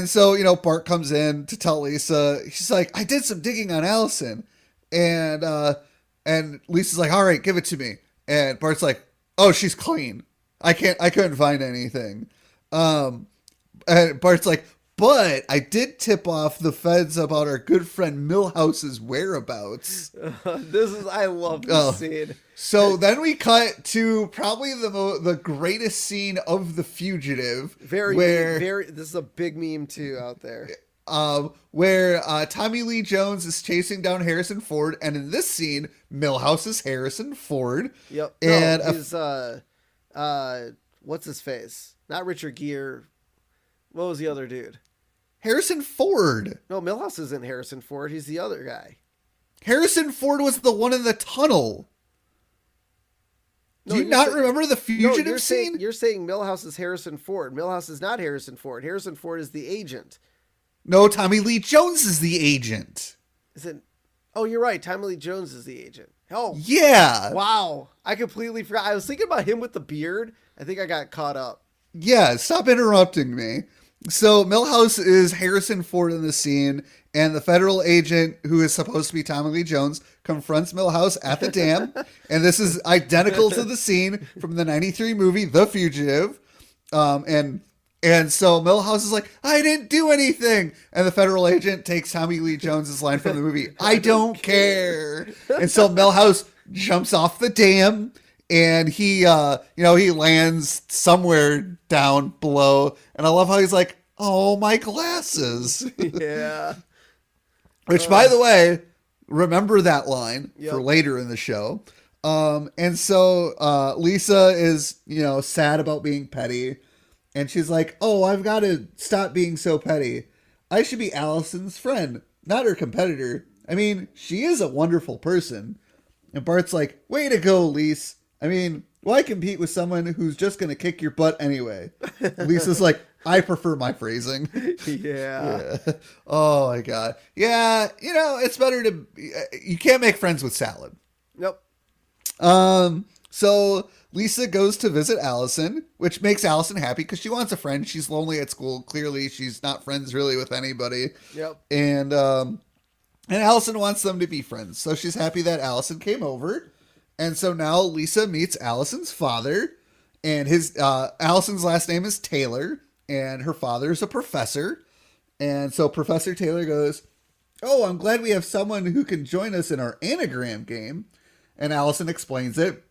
Speaker 3: so Bart comes in to tell Lisa. She's like, I did some digging on Allison, and Lisa's like, all right, give it to me, and Bart's like, oh, she's clean. I couldn't find anything, and Bart's like, but I did tip off the feds about our good friend Milhouse's whereabouts.
Speaker 2: I love this scene.
Speaker 3: So then we cut to probably the greatest scene of The Fugitive.
Speaker 2: Very. This is a big meme too out there.
Speaker 3: Where Tommy Lee Jones is chasing down Harrison Ford, and in this scene, Milhouse is Harrison Ford.
Speaker 2: Yep.
Speaker 3: And
Speaker 2: he's what's his face? Not Richard Gere. What was the other dude?
Speaker 3: Harrison Ford.
Speaker 2: No, Milhouse isn't Harrison Ford. He's the other guy.
Speaker 3: Harrison Ford was the one in the tunnel. Do you not remember the Fugitive scene?
Speaker 2: You're saying Milhouse is Harrison Ford. Milhouse is not Harrison Ford. Harrison Ford is the agent.
Speaker 3: No, Tommy Lee Jones is the agent.
Speaker 2: Is it? Oh, you're right. Tommy Lee Jones is the agent. Oh,
Speaker 3: yeah.
Speaker 2: Wow. I completely forgot. I was thinking about him with the beard. I think I got caught up.
Speaker 3: Yeah, stop interrupting me. So Milhouse is Harrison Ford in the scene, and the federal agent, who is supposed to be Tommy Lee Jones, confronts Milhouse at the dam. And this is identical to the scene from the 93 movie, The Fugitive. And so Milhouse is like, I didn't do anything. And the federal agent takes Tommy Lee Jones's line from the movie, I don't care. And so Milhouse jumps off the dam. And he lands somewhere down below. And I love how he's like, oh, my glasses.
Speaker 2: Yeah.
Speaker 3: Which, by the way, remember that line
Speaker 2: Yep.
Speaker 3: for later in the show. And so Lisa is, sad about being petty. And she's like, oh, I've got to stop being so petty. I should be Allison's friend, not her competitor. I mean, she is a wonderful person. And Bart's like, way to go, Lise. I mean, why compete with someone who's just going to kick your butt anyway? Lisa's like, I prefer my phrasing.
Speaker 2: Yeah.
Speaker 3: Oh, my God. Yeah, it's better to... You can't make friends with salad.
Speaker 2: Nope.
Speaker 3: So Lisa goes to visit Allison, which makes Allison happy because she wants a friend. She's lonely at school. Clearly, she's not friends really with anybody.
Speaker 2: Yep.
Speaker 3: And Allison wants them to be friends. So she's happy that Allison came over. And so now Lisa meets Allison's father, and Allison's last name is Taylor, and her father is a professor. And so Professor Taylor goes, oh, I'm glad we have someone who can join us in our anagram game. And Allison explains it.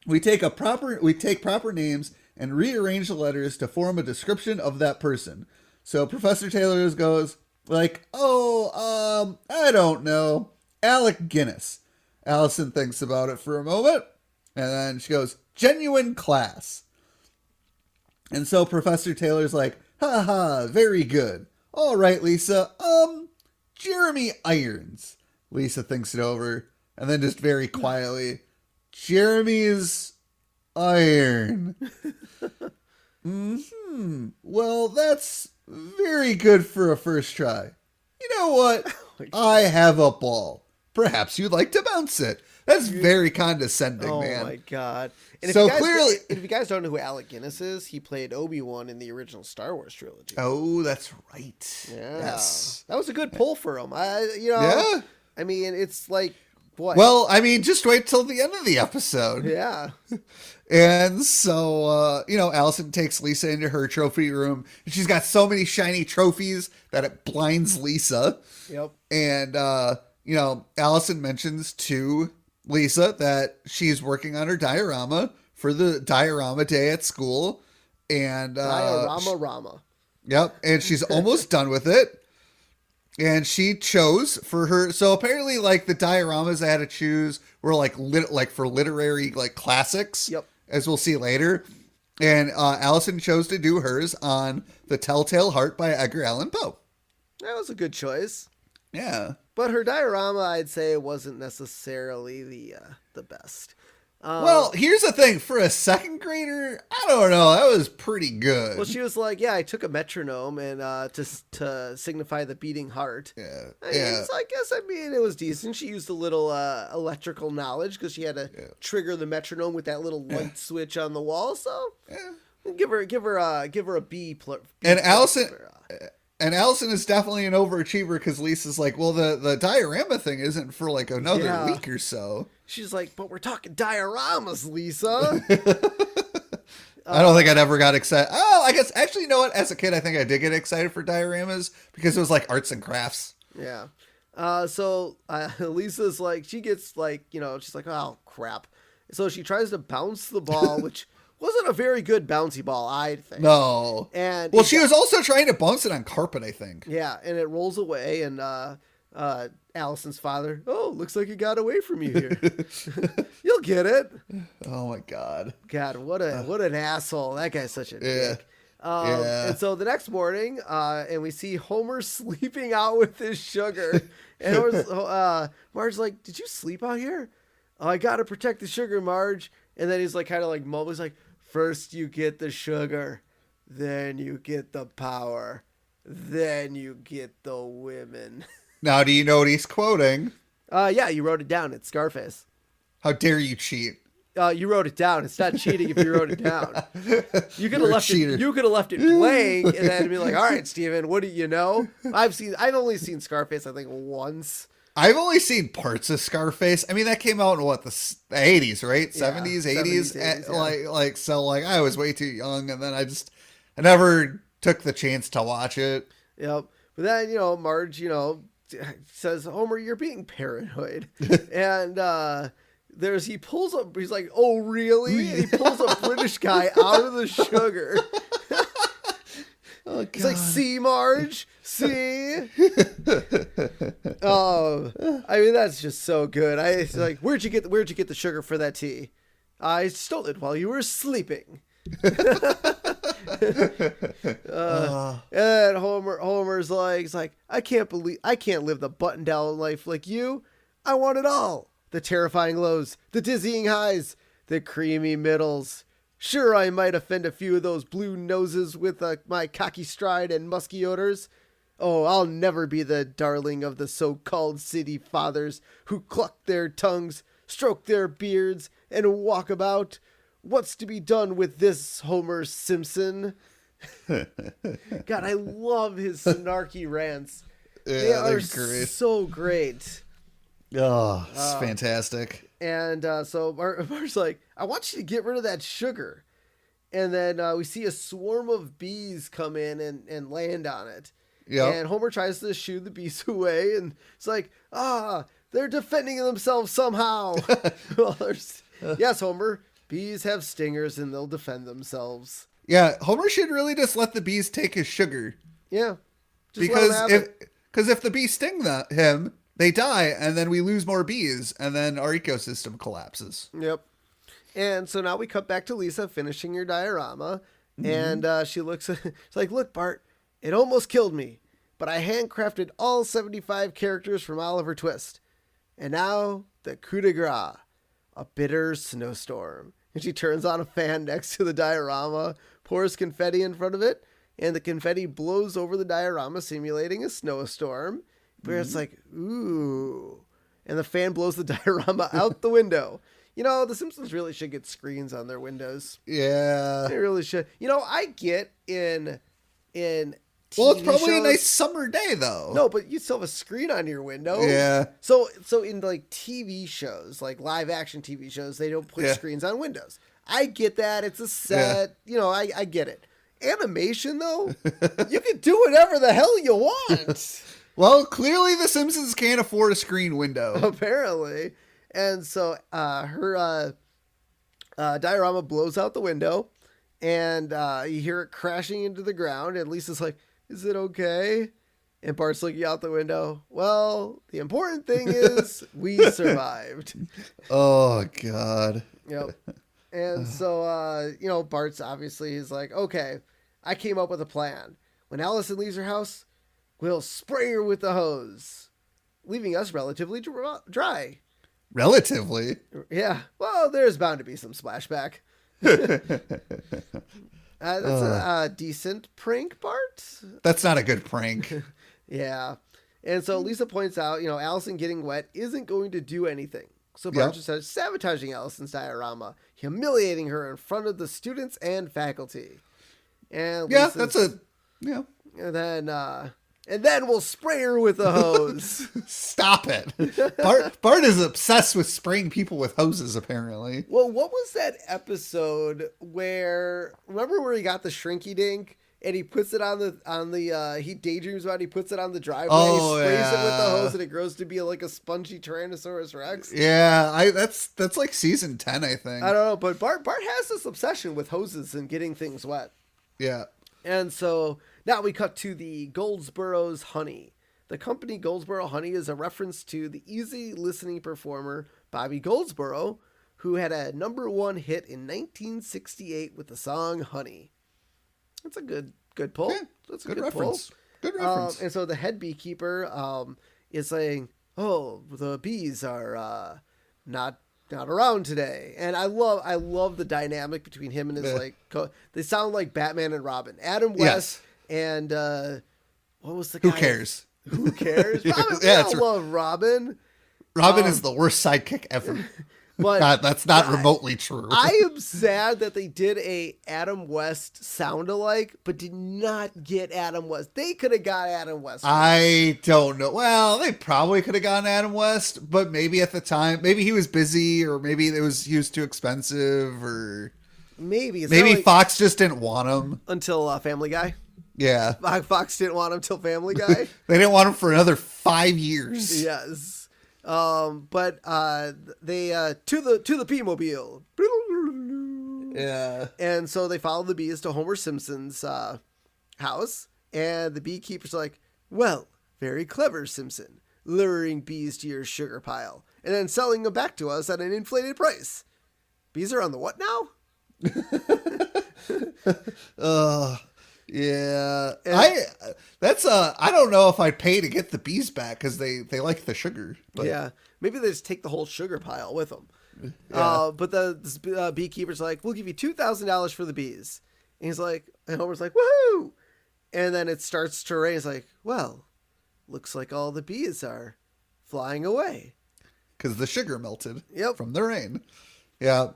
Speaker 3: We take proper names and rearrange the letters to form a description of that person. So Professor Taylor goes like, I don't know, Alec Guinness. Allison thinks about it for a moment, and then she goes, genuine class. And so Professor Taylor's like, ha, very good. All right, Lisa, Jeremy Irons. Lisa thinks it over, and then just very quietly, Jeremy's iron. Well, that's very good for a first try. You know what? I have a ball. Perhaps you'd like to bounce it. That's very condescending, man.
Speaker 2: Oh my God. And
Speaker 3: So
Speaker 2: if you guys don't know who Alec Guinness is, he played Obi-Wan in the original Star Wars trilogy.
Speaker 3: Oh, that's right.
Speaker 2: Yeah.
Speaker 3: Yes.
Speaker 2: That was a good pull for him.
Speaker 3: Yeah.
Speaker 2: I mean, it's like What?
Speaker 3: Well, I mean, just wait till the end of the episode.
Speaker 2: Yeah.
Speaker 3: And so, Allison takes Lisa into her trophy room. And she's got so many shiny trophies that it blinds Lisa.
Speaker 2: Yep.
Speaker 3: And, Allison mentions to Lisa that she's working on her diorama for the diorama day at school. And
Speaker 2: Diorama.
Speaker 3: Yep. And she's almost done with it. And she chose for her. So apparently, like, the dioramas I had to choose were like for literary like classics.
Speaker 2: Yep.
Speaker 3: As we'll see later. And Allison chose to do hers on The Telltale Heart by Edgar Allan Poe.
Speaker 2: That was a good choice.
Speaker 3: Yeah.
Speaker 2: But her diorama, I'd say, wasn't necessarily the best.
Speaker 3: Well, here's the thing. For a second grader, I don't know. That was pretty good.
Speaker 2: Well, she was like, yeah, I took a metronome and to signify the beating heart.
Speaker 3: Yeah.
Speaker 2: I guess it was decent. She used a little electrical knowledge because she had to trigger the metronome with that little light switch on the wall. So give her a B.
Speaker 3: And Allison is definitely an overachiever because Lisa's like, well, the diorama thing isn't for like another week or so.
Speaker 2: She's like, but we're talking dioramas, Lisa.
Speaker 3: I don't think I'd ever got excited. Oh, I guess actually, you know what? As a kid, I think I did get excited for dioramas because it was like arts and crafts.
Speaker 2: Yeah. So Lisa's like, she gets like, she's like, oh crap. So she tries to bounce the ball, which wasn't a very good bouncy ball, I think.
Speaker 3: No.
Speaker 2: And
Speaker 3: she was also trying to bounce it on carpet, I think.
Speaker 2: Yeah, and it rolls away, and Allison's father, looks like it got away from you here. You'll get it.
Speaker 3: Oh my God.
Speaker 2: God, what an asshole. That guy's such a dick.
Speaker 3: Yeah.
Speaker 2: And so the next morning, and we see Homer sleeping out with his sugar. And Marge's like, did you sleep out here? Oh, I got to protect the sugar, Marge. And then he's like, kind of like mumbles, like, first you get the sugar, then you get the power, then you get the women.
Speaker 3: Now, do you know what he's quoting?
Speaker 2: Yeah, you wrote it down. It's Scarface.
Speaker 3: How dare you cheat?
Speaker 2: You wrote it down. It's not cheating if you wrote it down. You could have left
Speaker 3: cheater.
Speaker 2: it. You could have left it playing, and then be like, "All right, Steven, what do you know?" I've only seen Scarface, I think, once.
Speaker 3: I've only seen parts of Scarface. I mean, that came out in what, the 80s, right? 70s, 80s.
Speaker 2: 80s,
Speaker 3: I was way too young, and then I never took the chance to watch it.
Speaker 2: Yep. But then, Marge, says, Homer, you're being paranoid. And he pulls up, he's like, oh, really? And he pulls a British guy out of the sugar.
Speaker 3: Oh, God.
Speaker 2: He's like, see, Marge? See? I mean, that's just so good. It's like, where'd you get the sugar for that tea? I stole it while you were sleeping. And Homer's like, he's like, I can't live the button down life like you. I want it all. The terrifying lows, the dizzying highs, the creamy middles. Sure, I might offend a few of those blue noses with my cocky stride and musky odors. Oh, I'll never be the darling of the so-called city fathers who cluck their tongues, stroke their beards, and walk about. What's to be done with this Homer Simpson? God, I love his snarky rants. They are
Speaker 3: great.
Speaker 2: so great.
Speaker 3: Oh, it's fantastic.
Speaker 2: And so Marge's like, I want you to get rid of that sugar. And then we see a swarm of bees come in and land on it.
Speaker 3: Yep.
Speaker 2: And Homer tries to shoo the bees away. And it's like, they're defending themselves somehow. Yes, Homer, bees have stingers and they'll defend themselves.
Speaker 3: Yeah, Homer should really just let the bees take his sugar.
Speaker 2: Yeah.
Speaker 3: Because if the bees sting him, they die, and then we lose more bees, and then our ecosystem collapses.
Speaker 2: Yep. And so now we cut back to Lisa finishing her diorama, and she's like, look, Bart, it almost killed me, but I handcrafted all 75 characters from Oliver Twist. And now, the coup de grace, a bitter snowstorm. And she turns on a fan next to the diorama, pours confetti in front of it, and the confetti blows over the diorama, simulating a snowstorm. Where it's like, ooh. And the fan blows the diorama out the window. The Simpsons really should get screens on their windows.
Speaker 3: Yeah.
Speaker 2: They really should. I get in
Speaker 3: Well, it's
Speaker 2: TV
Speaker 3: probably a
Speaker 2: shows-
Speaker 3: nice summer day, though.
Speaker 2: No, but you still have a screen on your window.
Speaker 3: Yeah.
Speaker 2: So in like TV shows, like live action TV shows, they don't put
Speaker 3: Yeah.
Speaker 2: screens on windows. I get that. It's a set. You know, I get it. Animation, though, you can do whatever the hell you want.
Speaker 3: Well, clearly the Simpsons can't afford a screen window.
Speaker 2: Apparently. And so her diorama blows out the window, and you hear it crashing into the ground, and Lisa's like, is it okay? And Bart's looking out the window. Well, the important thing is we survived.
Speaker 3: Oh, God.
Speaker 2: Yep. And so, Bart's obviously is like, okay, I came up with a plan. When Allison leaves her house, we'll spray her with the hose, leaving us relatively dry.
Speaker 3: Relatively.
Speaker 2: Yeah. Well, there's bound to be some splashback. That's a decent prank, Bart.
Speaker 3: That's not a good prank.
Speaker 2: Yeah. And so Lisa points out, Allison getting wet isn't going to do anything. So Bart just starts sabotaging Allison's diorama, humiliating her in front of the students and faculty. And
Speaker 3: Yeah,
Speaker 2: Lisa's,
Speaker 3: that's a... Yeah.
Speaker 2: And then we'll spray her with a hose.
Speaker 3: Stop it. Bart is obsessed with spraying people with hoses, apparently.
Speaker 2: Well, what was that episode remember where he got the shrinky dink and he puts it on the he daydreams about it, he puts it on the driveway, he sprays it with the hose and it grows to be like a spongy Tyrannosaurus Rex?
Speaker 3: Yeah, that's like season 10, I think.
Speaker 2: I don't know, but Bart has this obsession with hoses and getting things wet.
Speaker 3: Yeah.
Speaker 2: And so now we cut to the Goldsboro's Honey. The company Goldsboro Honey is a reference to the easy listening performer Bobby Goldsboro, who had a #1 hit in 1968 with the song Honey. That's a good pull.
Speaker 3: Yeah,
Speaker 2: That's a
Speaker 3: good
Speaker 2: good
Speaker 3: reference.
Speaker 2: pull.
Speaker 3: Good reference.
Speaker 2: And so the head beekeeper is saying, "Oh, the bees are not around today." And I love the dynamic between him and his they sound like Batman and Robin. Adam West and what was the guy?
Speaker 3: Who cares?
Speaker 2: Who cares? Robin,
Speaker 3: Yeah,
Speaker 2: I love Robin.
Speaker 3: Robin is the worst sidekick ever.
Speaker 2: But
Speaker 3: That's not remotely true.
Speaker 2: I am sad that they did a Adam West sound-alike, but did not get Adam West. They could have got Adam West.
Speaker 3: I don't know. Well, they probably could have gotten Adam West, but maybe at the time, maybe he was busy, or maybe he was too expensive, or
Speaker 2: maybe
Speaker 3: Fox just didn't want him
Speaker 2: until Family Guy.
Speaker 3: Yeah,
Speaker 2: Fox didn't want him till Family Guy.
Speaker 3: They didn't want him for another 5 years.
Speaker 2: Yes. But they to the P-mobile.
Speaker 3: Yeah.
Speaker 2: And so they follow the bees to Homer Simpson's house, and the beekeeper's like, "Well, very clever, Simpson, luring bees to your sugar pile and then selling them back to us at an inflated price. Bees are on the what now?"
Speaker 3: Yeah. I don't know if I'd pay to get the bees back because they like the sugar. But
Speaker 2: yeah, maybe they just take the whole sugar pile with them.
Speaker 3: Yeah.
Speaker 2: But the beekeeper's like, "We'll give you $2,000 for the bees." And he's like, and Homer's like, "Woohoo!" And then it starts to rain. He's like, "Well, looks like all the bees are flying away
Speaker 3: because the sugar melted.
Speaker 2: Yep.
Speaker 3: From the rain." Yeah.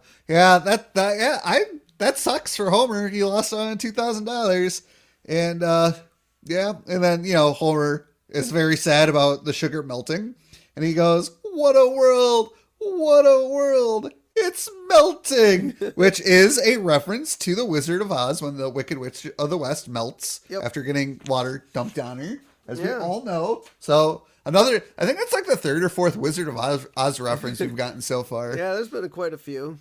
Speaker 3: That sucks for Homer. He lost on $2,000, and and then Homer is very sad about the sugar melting, and he goes, "What a world! What a world! It's melting," which is a reference to the Wizard of Oz when the Wicked Witch of the West melts after getting water dumped on her, as we all know. So I think that's like the third or fourth Wizard of Oz reference we've gotten so far.
Speaker 2: Yeah, there's been quite a few.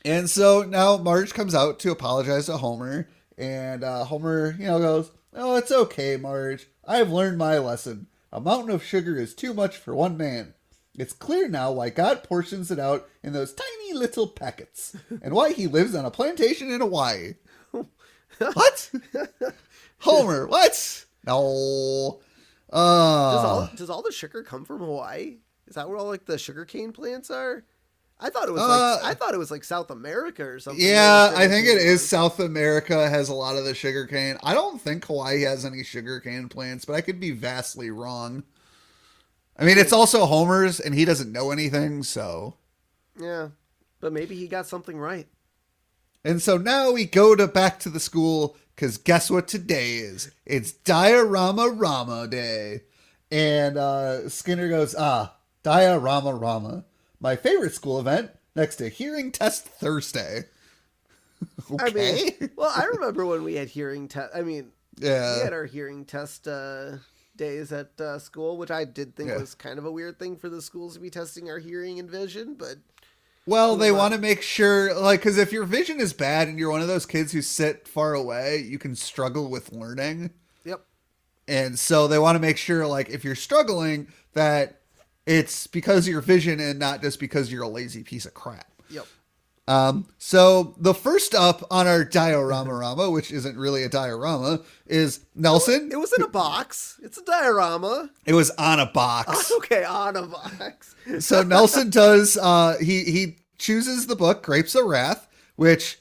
Speaker 3: And so now Marge comes out to apologize to Homer, and Homer, goes, "Oh, it's okay, Marge. I've learned my lesson. A mountain of sugar is too much for one man. It's clear now why God portions it out in those tiny little packets, and why he lives on a plantation in Hawaii." What? Homer, what? No.
Speaker 2: Does all the sugar come from Hawaii? Is that where all the sugarcane plants are? I thought it was like South America or something.
Speaker 3: Yeah, I think it is South America has a lot of the sugarcane. I don't think Hawaii has any sugarcane plants, but I could be vastly wrong. I mean, it's also Homer's, and he doesn't know anything, so.
Speaker 2: Yeah, but maybe he got something right.
Speaker 3: And so now we go back to the school because guess what today is? It's Diorama Rama Day. And Skinner goes, Diorama Rama. My favorite school event next to Hearing Test Thursday.
Speaker 2: Okay. I mean, well, I remember when we had hearing test. I mean,
Speaker 3: yeah,
Speaker 2: we had our hearing test days at school, which I did think was kind of a weird thing for the schools to be testing our hearing and vision, but.
Speaker 3: Well, they want to make sure, like, because if your vision is bad and you're one of those kids who sit far away, you can struggle with learning.
Speaker 2: Yep. And
Speaker 3: so they want to make sure, like, if you're struggling, that it's because of your vision and not just because you're a lazy piece of crap.
Speaker 2: Yep.
Speaker 3: So the first up on our diorama rama, which isn't really a diorama, is Nelson.
Speaker 2: It was in a box. It's a diorama.
Speaker 3: It was on a box.
Speaker 2: Okay, on a box.
Speaker 3: So Nelson does, he chooses the book, Grapes of Wrath, which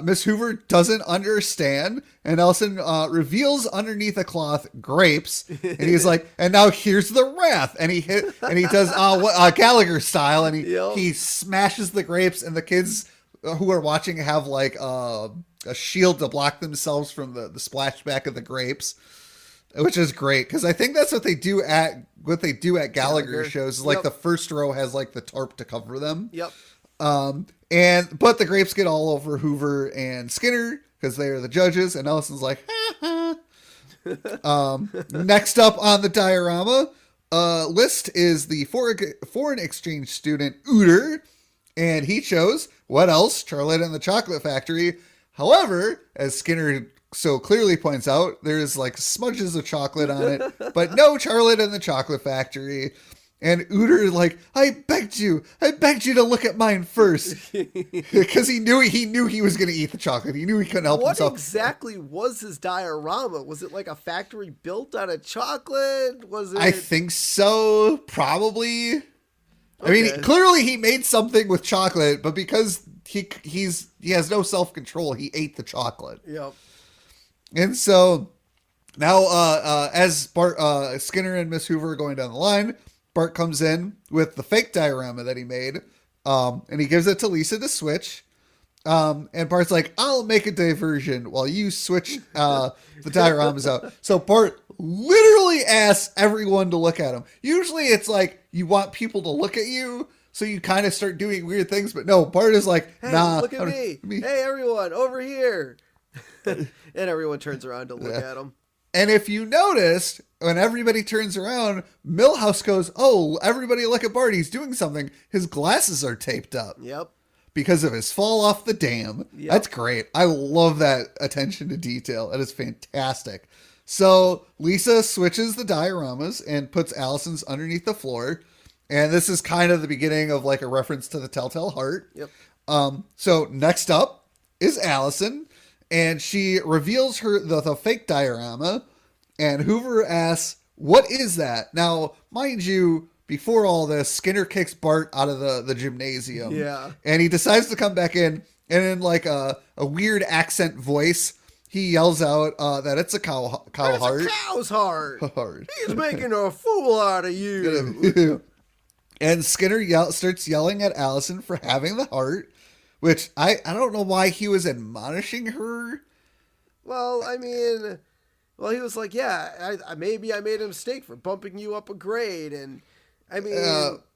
Speaker 3: Miss Hoover doesn't understand. And Nelson reveals underneath a cloth grapes. And he's like, and now here's the wrath. And he does Gallagher style. And he smashes the grapes. And the kids who are watching have like a shield to block themselves from the splashback of the grapes, which is great. Because I think that's what they do at Gallagher shows. Is like the first row has like the tarp to cover them.
Speaker 2: Yep.
Speaker 3: But the grapes get all over Hoover and Skinner because they are the judges, and Ellison's like, ha ha. Next up on the diorama list is the foreign exchange student Ooter, and he chose What Else? Charlotte and the Chocolate Factory. However, as Skinner so clearly points out, there's like smudges of chocolate on it, but no Charlotte and the Chocolate Factory. And Ooter like, I begged you to look at mine first, because he knew he was going to eat the chocolate. He knew he couldn't help himself.
Speaker 2: What exactly was his diorama? Was it like a factory built out of chocolate? Was it?
Speaker 3: I think so, probably. Okay. I mean, clearly he made something with chocolate, but because he has no self-control, he ate the chocolate.
Speaker 2: Yep. And
Speaker 3: so now, as Bart, Skinner and Miss Hoover are going down the line, Bart comes in with the fake diorama that he made, and he gives it to Lisa to switch. And Bart's like, I'll make a diversion while you switch the dioramas out. So Bart literally asks everyone to look at him. Usually it's like you want people to look at you, so you kind of start doing weird things. But no, Bart is like,
Speaker 2: hey,
Speaker 3: nah.
Speaker 2: Look at me. Hey, everyone, over here. And everyone turns around to look at him.
Speaker 3: And if you noticed, when everybody turns around, Milhouse goes, oh, everybody look at Bart. He's doing something. His glasses are taped up.
Speaker 2: Yep.
Speaker 3: Because of his fall off the dam. Yep. That's great. I love that attention to detail. That is fantastic. So Lisa switches the dioramas and puts Allison's underneath the floor. And this is kind of the beginning of like a reference to the Telltale Heart.
Speaker 2: Yep.
Speaker 3: So next up is Allison. And she reveals the fake diorama, and Hoover asks, what is that? Now, mind you, before all this, Skinner kicks Bart out of the gymnasium.
Speaker 2: Yeah.
Speaker 3: And he decides to come back in, and in like a weird accent voice, he yells out that it's a cow heart.
Speaker 2: It's a cow's heart. He's making a fool out of you.
Speaker 3: And Skinner starts yelling at Allison for having the heart. Which, I don't know why he was admonishing her.
Speaker 2: Well, I mean, he was like, yeah, maybe I made a mistake for bumping you up a grade. And, I mean,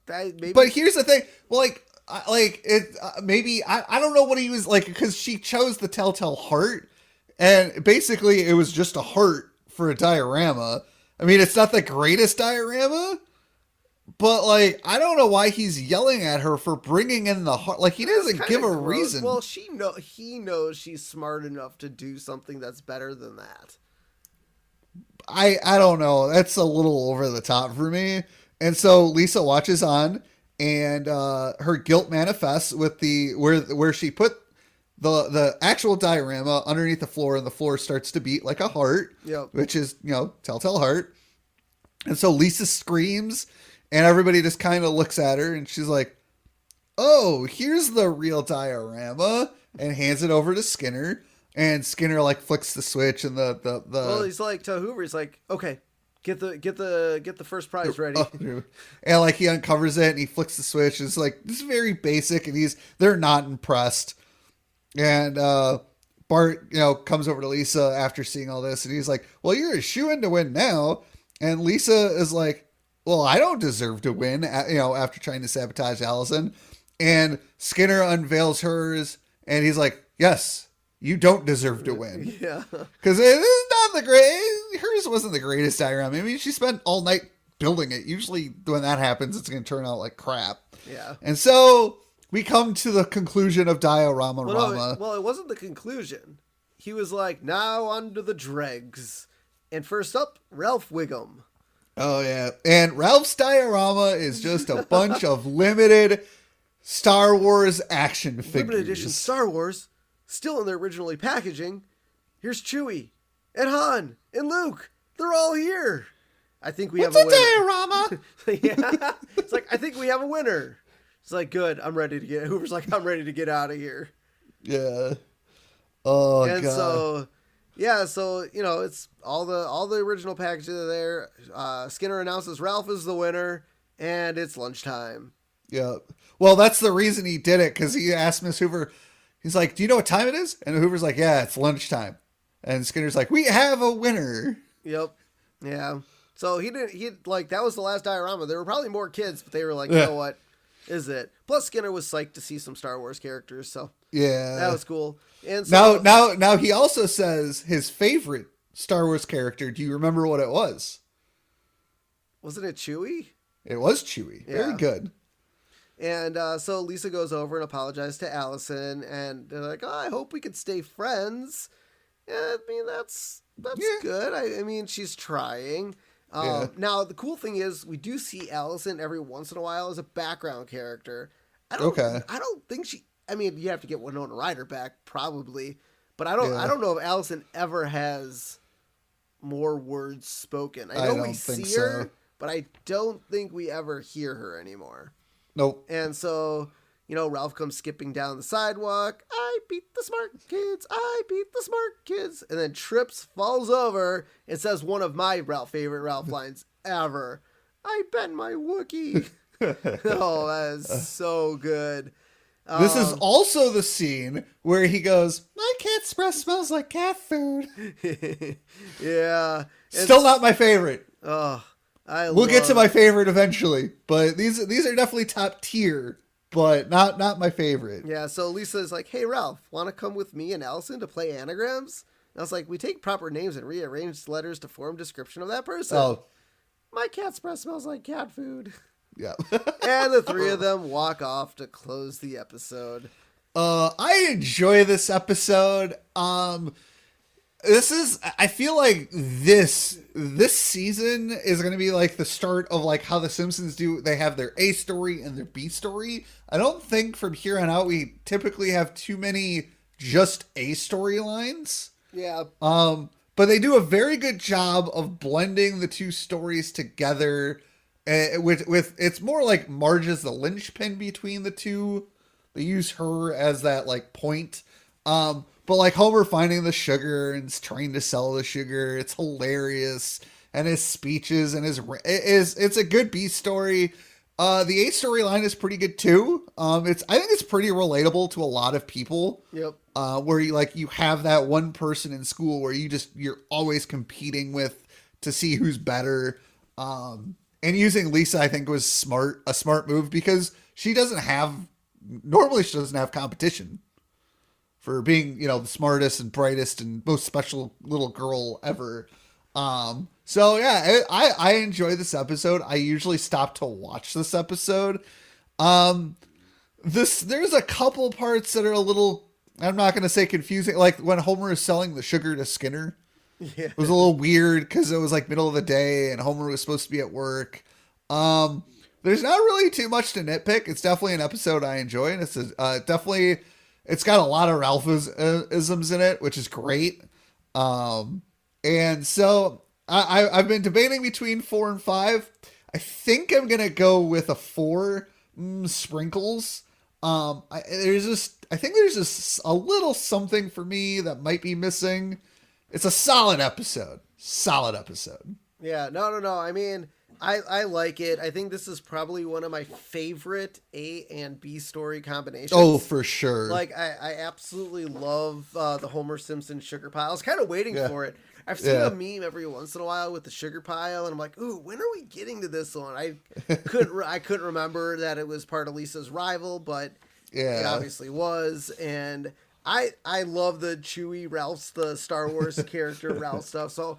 Speaker 2: maybe.
Speaker 3: But here's the thing. Well, maybe, I don't know what he was like, because she chose the Telltale Heart. And basically, it was just a heart for a diorama. I mean, it's not the greatest diorama. But, like, I don't know why he's yelling at her for bringing in the heart. Like, he doesn't give a reason.
Speaker 2: Well, he knows she's smart enough to do something that's better than that.
Speaker 3: I don't know. That's a little over the top for me. And so Lisa watches on, and her guilt manifests with where she put the actual diorama underneath the floor, and the floor starts to beat like a heart.
Speaker 2: Yep.
Speaker 3: Which is, Telltale Heart. And so Lisa screams. And everybody just kind of looks at her, and she's like, oh, here's the real diorama, and hands it over to Skinner. And Skinner like flicks the switch, and the
Speaker 2: well, he's like to Hoover, he's like, okay, get the first prize ready.
Speaker 3: And like he uncovers it, and he flicks the switch. It's like, this is very basic, and they're not impressed. And Bart, comes over to Lisa after seeing all this, and he's like, well, you're a shoo-in to win now. And Lisa is like, well, I don't deserve to win, after trying to sabotage Allison. And Skinner unveils hers, and he's like, yes, you don't deserve to win.
Speaker 2: Yeah.
Speaker 3: Because it is not the great. Hers wasn't the greatest diorama. I mean, she spent all night building it. Usually when that happens, it's going to turn out like crap.
Speaker 2: Yeah.
Speaker 3: And so we come to the conclusion of Diorama Rama.
Speaker 2: Well, it wasn't the conclusion. He was like, now on to the dregs. And first up, Ralph Wiggum.
Speaker 3: Oh, yeah. And Ralph's Diorama is just a bunch of limited Star Wars action figures.
Speaker 2: Limited edition Star Wars, still in their originally packaging. Here's Chewie and Han and Luke. They're all here. I think we have a winner.
Speaker 3: Diorama?
Speaker 2: Yeah. It's like, I think we have a winner. It's like, good. I'm ready to get. Hoover's like, I'm ready to get out of here.
Speaker 3: Yeah. Oh,
Speaker 2: and
Speaker 3: God.
Speaker 2: So, yeah. So it's all the original packages are there. Skinner announces Ralph is the winner, and it's lunchtime.
Speaker 3: Yeah. Well, that's the reason he did it, because he asked Miss Hoover. He's like, "Do you know what time it is?" And Hoover's like, "Yeah, it's lunchtime." And Skinner's like, "We have a winner."
Speaker 2: Yep. Yeah. So he that was the last diorama. There were probably more kids, but they were like, you know what? Is it? Plus Skinner was psyched to see some Star Wars characters, so
Speaker 3: yeah,
Speaker 2: that was cool. And so
Speaker 3: now he also says his favorite Star Wars character. Do you remember what it was?
Speaker 2: Wasn't it Chewie?
Speaker 3: It was Chewie.
Speaker 2: Yeah.
Speaker 3: Very good.
Speaker 2: And so Lisa goes over and apologizes to Allison, and they're like, "Oh, I hope we could stay friends." Yeah, I mean that's good. I mean she's trying. Now the cool thing is we do see Allison every once in a while as a background character. I don't think she. I mean, you have to get Winona Ryder back probably, but I don't know if Allison ever has more words spoken. I know we see her, but I don't think we ever hear her anymore.
Speaker 3: Nope.
Speaker 2: And so, Ralph comes skipping down the sidewalk. I beat the smart kids. I beat the smart kids. And then trips, falls over, and says one of my favorite Ralph lines ever. I bend my Wookie. Oh, that is so good.
Speaker 3: This is also the scene where he goes, "My cat's breath smells like cat food."
Speaker 2: Yeah.
Speaker 3: Still not my favorite.
Speaker 2: Oh,
Speaker 3: we'll get to my favorite eventually, but these are definitely top tier, but not my favorite.
Speaker 2: Yeah, so Lisa's like, "Hey, Ralph, want to come with me and Allison to play anagrams?" And I was like, "We take proper names and rearrange letters to form description of that person."
Speaker 3: Oh.
Speaker 2: My cat's breath smells like cat food.
Speaker 3: Yeah.
Speaker 2: And the three of them walk off to close the episode.
Speaker 3: I enjoy this episode. I feel like this season is going to be like the start of like how the Simpsons do. They have their A story and their B story. I don't think from here on out we typically have too many just A storylines.
Speaker 2: Yeah.
Speaker 3: But they do a very good job of blending the two stories together. With it's more like Marge is the linchpin between the two. They use her as that like point. But like Homer finding the sugar and trying to sell the sugar, it's hilarious. And his speeches and it's a good B story. The A storyline is pretty good too. I think it's pretty relatable to a lot of people.
Speaker 2: Yep.
Speaker 3: Where you have that one person in school where you're always competing with to see who's better. And using Lisa, I think, was a smart move because normally she doesn't have competition for being, the smartest and brightest and most special little girl ever. So yeah, I enjoy this episode. I usually stop to watch this episode. There's a couple parts that are a little, I'm not going to say confusing. Like when Homer is selling the sugar to Skinner.
Speaker 2: Yeah.
Speaker 3: It was a little weird because it was like middle of the day and Homer was supposed to be at work. There's not really too much to nitpick. It's definitely an episode I enjoy, and it's it's got a lot of Ralphisms in it, which is great. And so I've been debating between 4 and 5. I think I'm gonna go with a 4. Sprinkles. I think there's just a little something for me that might be missing. It's a solid episode.
Speaker 2: Yeah, no. I mean, I like it. I think this is probably one of my favorite A and B story combinations.
Speaker 3: Oh, for sure.
Speaker 2: Like, I absolutely love the Homer Simpson sugar pile. I was kind of waiting for it. I've seen
Speaker 3: Yeah.
Speaker 2: a meme every once in a while with the sugar pile, and I'm like, ooh, when are we getting to this one? I couldn't remember that it was part of Lisa's rival, but it obviously was. And I love the Chewie Ralph's, the Star Wars character Ralph stuff. So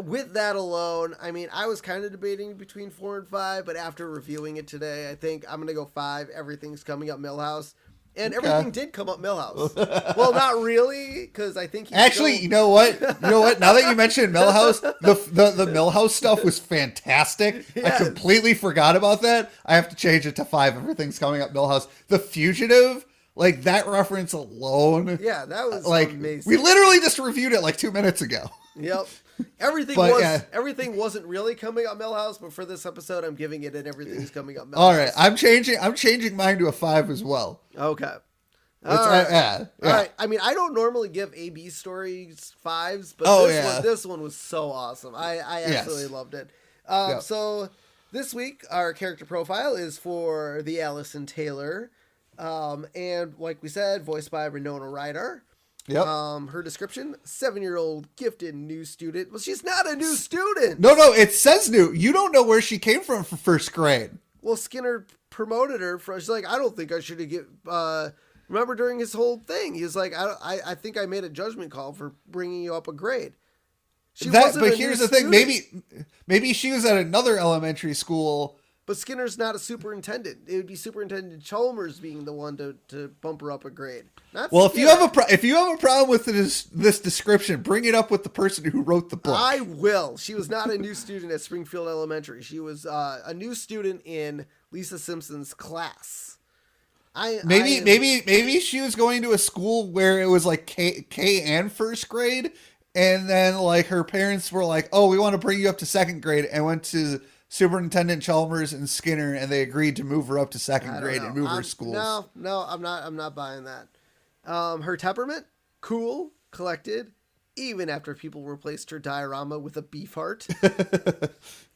Speaker 2: with that alone, I mean, I was kind of debating between 4 and 5, but after reviewing it today, I think I'm going to go 5. Everything's coming up Millhouse. And everything did come up Millhouse. Well, not really, because I think
Speaker 3: actually, you know what? Now that you mentioned Millhouse, the Millhouse stuff was fantastic.
Speaker 2: Yes.
Speaker 3: I completely forgot about that. I have to change it to 5. Everything's coming up Millhouse. The Fugitive, like that reference alone.
Speaker 2: Yeah, that was
Speaker 3: like
Speaker 2: amazing.
Speaker 3: we literally just reviewed it like 2 minutes ago.
Speaker 2: Yep. Everything wasn't really coming up Millhouse, but for this episode, I'm giving it an everything's coming up Millhouse.
Speaker 3: All right, I'm changing mine to a 5 as well.
Speaker 2: Okay.
Speaker 3: All right.
Speaker 2: All right. I mean, I don't normally give A/B stories 5s, but this one was so awesome. I absolutely loved it. So this week, our character profile is for the Allison Taylor, and like we said, voiced by Winona Ryder.
Speaker 3: Yep.
Speaker 2: Her description: 7-year-old gifted new student. Well, she's not a new student.
Speaker 3: No, it says new. You don't know where she came from for first grade.
Speaker 2: Well, Skinner promoted her. She's like, I don't think I should have remember during his whole thing, he was like, I think I made a judgment call for bringing you up a grade.
Speaker 3: But here's the thing. Maybe she was at another elementary school.
Speaker 2: But Skinner's not a superintendent. It would be Superintendent Chalmers being the one to bump her up a grade.
Speaker 3: Well, if you have a problem with this description, bring it up with the person who wrote the book.
Speaker 2: I will. She was not a new student at Springfield Elementary. She was a new student in Lisa Simpson's class.
Speaker 3: Maybe she was going to a school where it was like K and first grade, and then like her parents were like, "Oh, we want to bring you up to second grade," and went to Superintendent Chalmers and Skinner, and they agreed to move her up to second grade and move her schools.
Speaker 2: No, I'm not buying that. Her temperament, cool, collected, even after people replaced her diorama with a beef heart.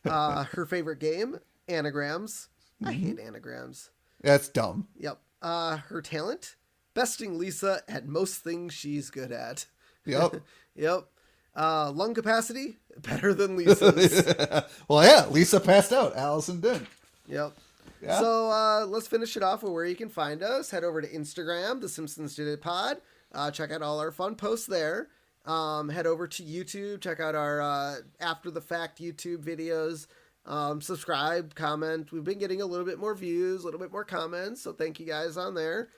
Speaker 2: Her favorite game, anagrams. I hate anagrams.
Speaker 3: That's dumb.
Speaker 2: Yep. Her talent, besting Lisa at most things she's good at.
Speaker 3: Yep.
Speaker 2: Yep. Lung capacity, better than Lisa's.
Speaker 3: Well, yeah, Lisa passed out. Allison didn't.
Speaker 2: Yep.
Speaker 3: Yeah.
Speaker 2: So let's finish it off with where you can find us. Head over to Instagram, The Simpsons Did It Pod. Check out all our fun posts there. Head over to YouTube. Check out our after the fact YouTube videos. Subscribe, comment. We've been getting a little bit more views, a little bit more comments. So thank you guys on there.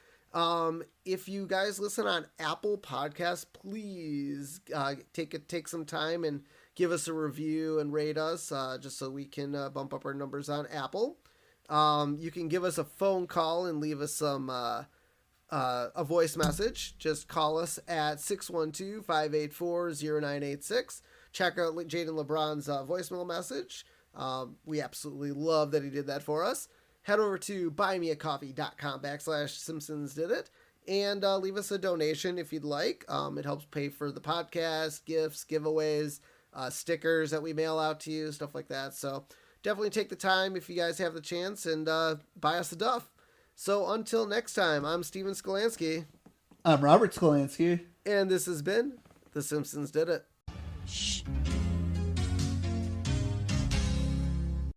Speaker 2: If you guys listen on Apple Podcasts, please take some time and give us a review and rate us just so we can bump up our numbers on Apple. You can give us a phone call and leave us some a voice message. Just call us at 612-584-0986. Check out Jaden LeBron's voicemail message. We absolutely love that he did that for us. Head over to buymeacoffee.com/SimpsonsDidIt and leave us a donation if you'd like. It helps pay for the podcast, gifts, giveaways, stickers that we mail out to you, stuff like that. So definitely take the time if you guys have the chance and buy us a duff. So until next time, I'm Steven Skolansky.
Speaker 3: I'm Robert Skolansky.
Speaker 2: And this has been The Simpsons Did It.
Speaker 4: Shh.